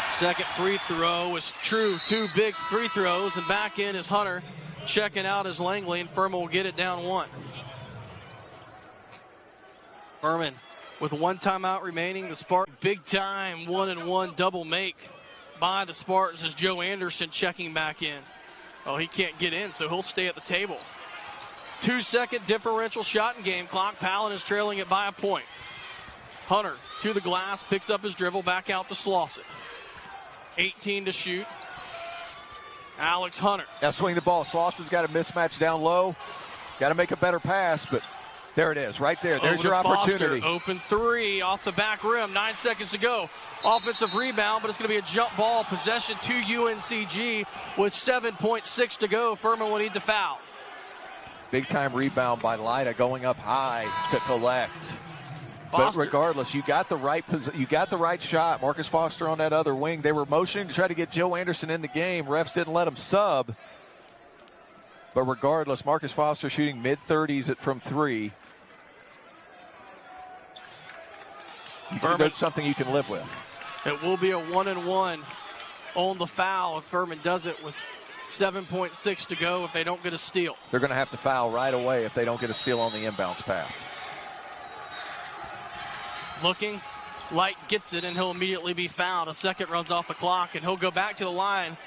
Second free throw is true. 2 big free throws, and back in is Hunter. Checking out is Langley, and Furman will get it down 1. Furman with 1 timeout remaining. The Spartans, big time 1-and-1 double make by the Spartans as Joe Anderson checking back in. Oh, he can't get in, so he'll stay at the table. 2-second differential shot and game clock. Palin is trailing it by a point. Hunter to the glass, picks up his dribble, back out to Slauson. 18 to shoot. Alex Hunter. Now swing the ball. Slauson's got a mismatch down low. Got to make a better pass, but there it is, right there. There's your opportunity. Foster, open 3 off the back rim. 9 seconds to go. Offensive rebound, but it's going to be a jump ball. Possession to UNCG with 7.6 to go. Furman will need to foul. Big time rebound by Lyda, going up high to collect. But regardless, you got the right shot. Marcus Foster on that other wing. They were motioning to try to get Joe Anderson in the game. Refs didn't let him sub. But regardless, Marcus Foster shooting mid-30s from 3. That's something you can live with. It will be a 1-and-1 on the foul if Furman does it with 7.6 to go if they don't get a steal. They're going to have to foul right away if they don't get a steal on the inbounds pass. Looking, Light gets it, and he'll immediately be fouled. A second runs off the clock, and he'll go back to the line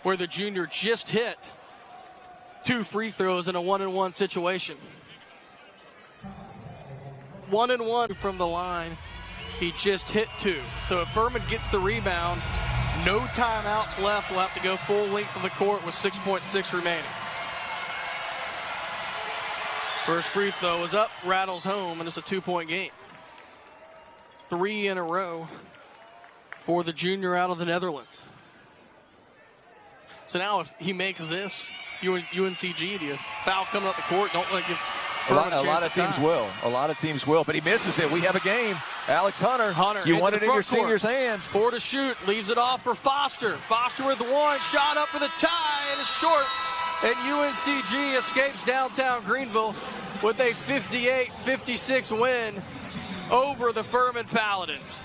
where the junior just hit 2 free throws in a 1-and-1 situation. 1-and-1 from the line. He just hit 2. So if Furman gets the rebound, no timeouts left. We'll have to go full length of the court with 6.6 remaining. First free throw is up, rattles home, and it's a 2-point game. 3 in a row for the junior out of the Netherlands. So now if he makes this, UNCG, do you foul coming up the court? Don't let you. A lot of teams will. A lot of teams will, but he misses it. We have a game. Alex Hunter, you want it in your senior's hands. 4 to shoot, leaves it off for Foster. Foster with 1, shot up for the tie, and it's short. And UNCG escapes downtown Greenville with a 58-56 win over the Furman Paladins.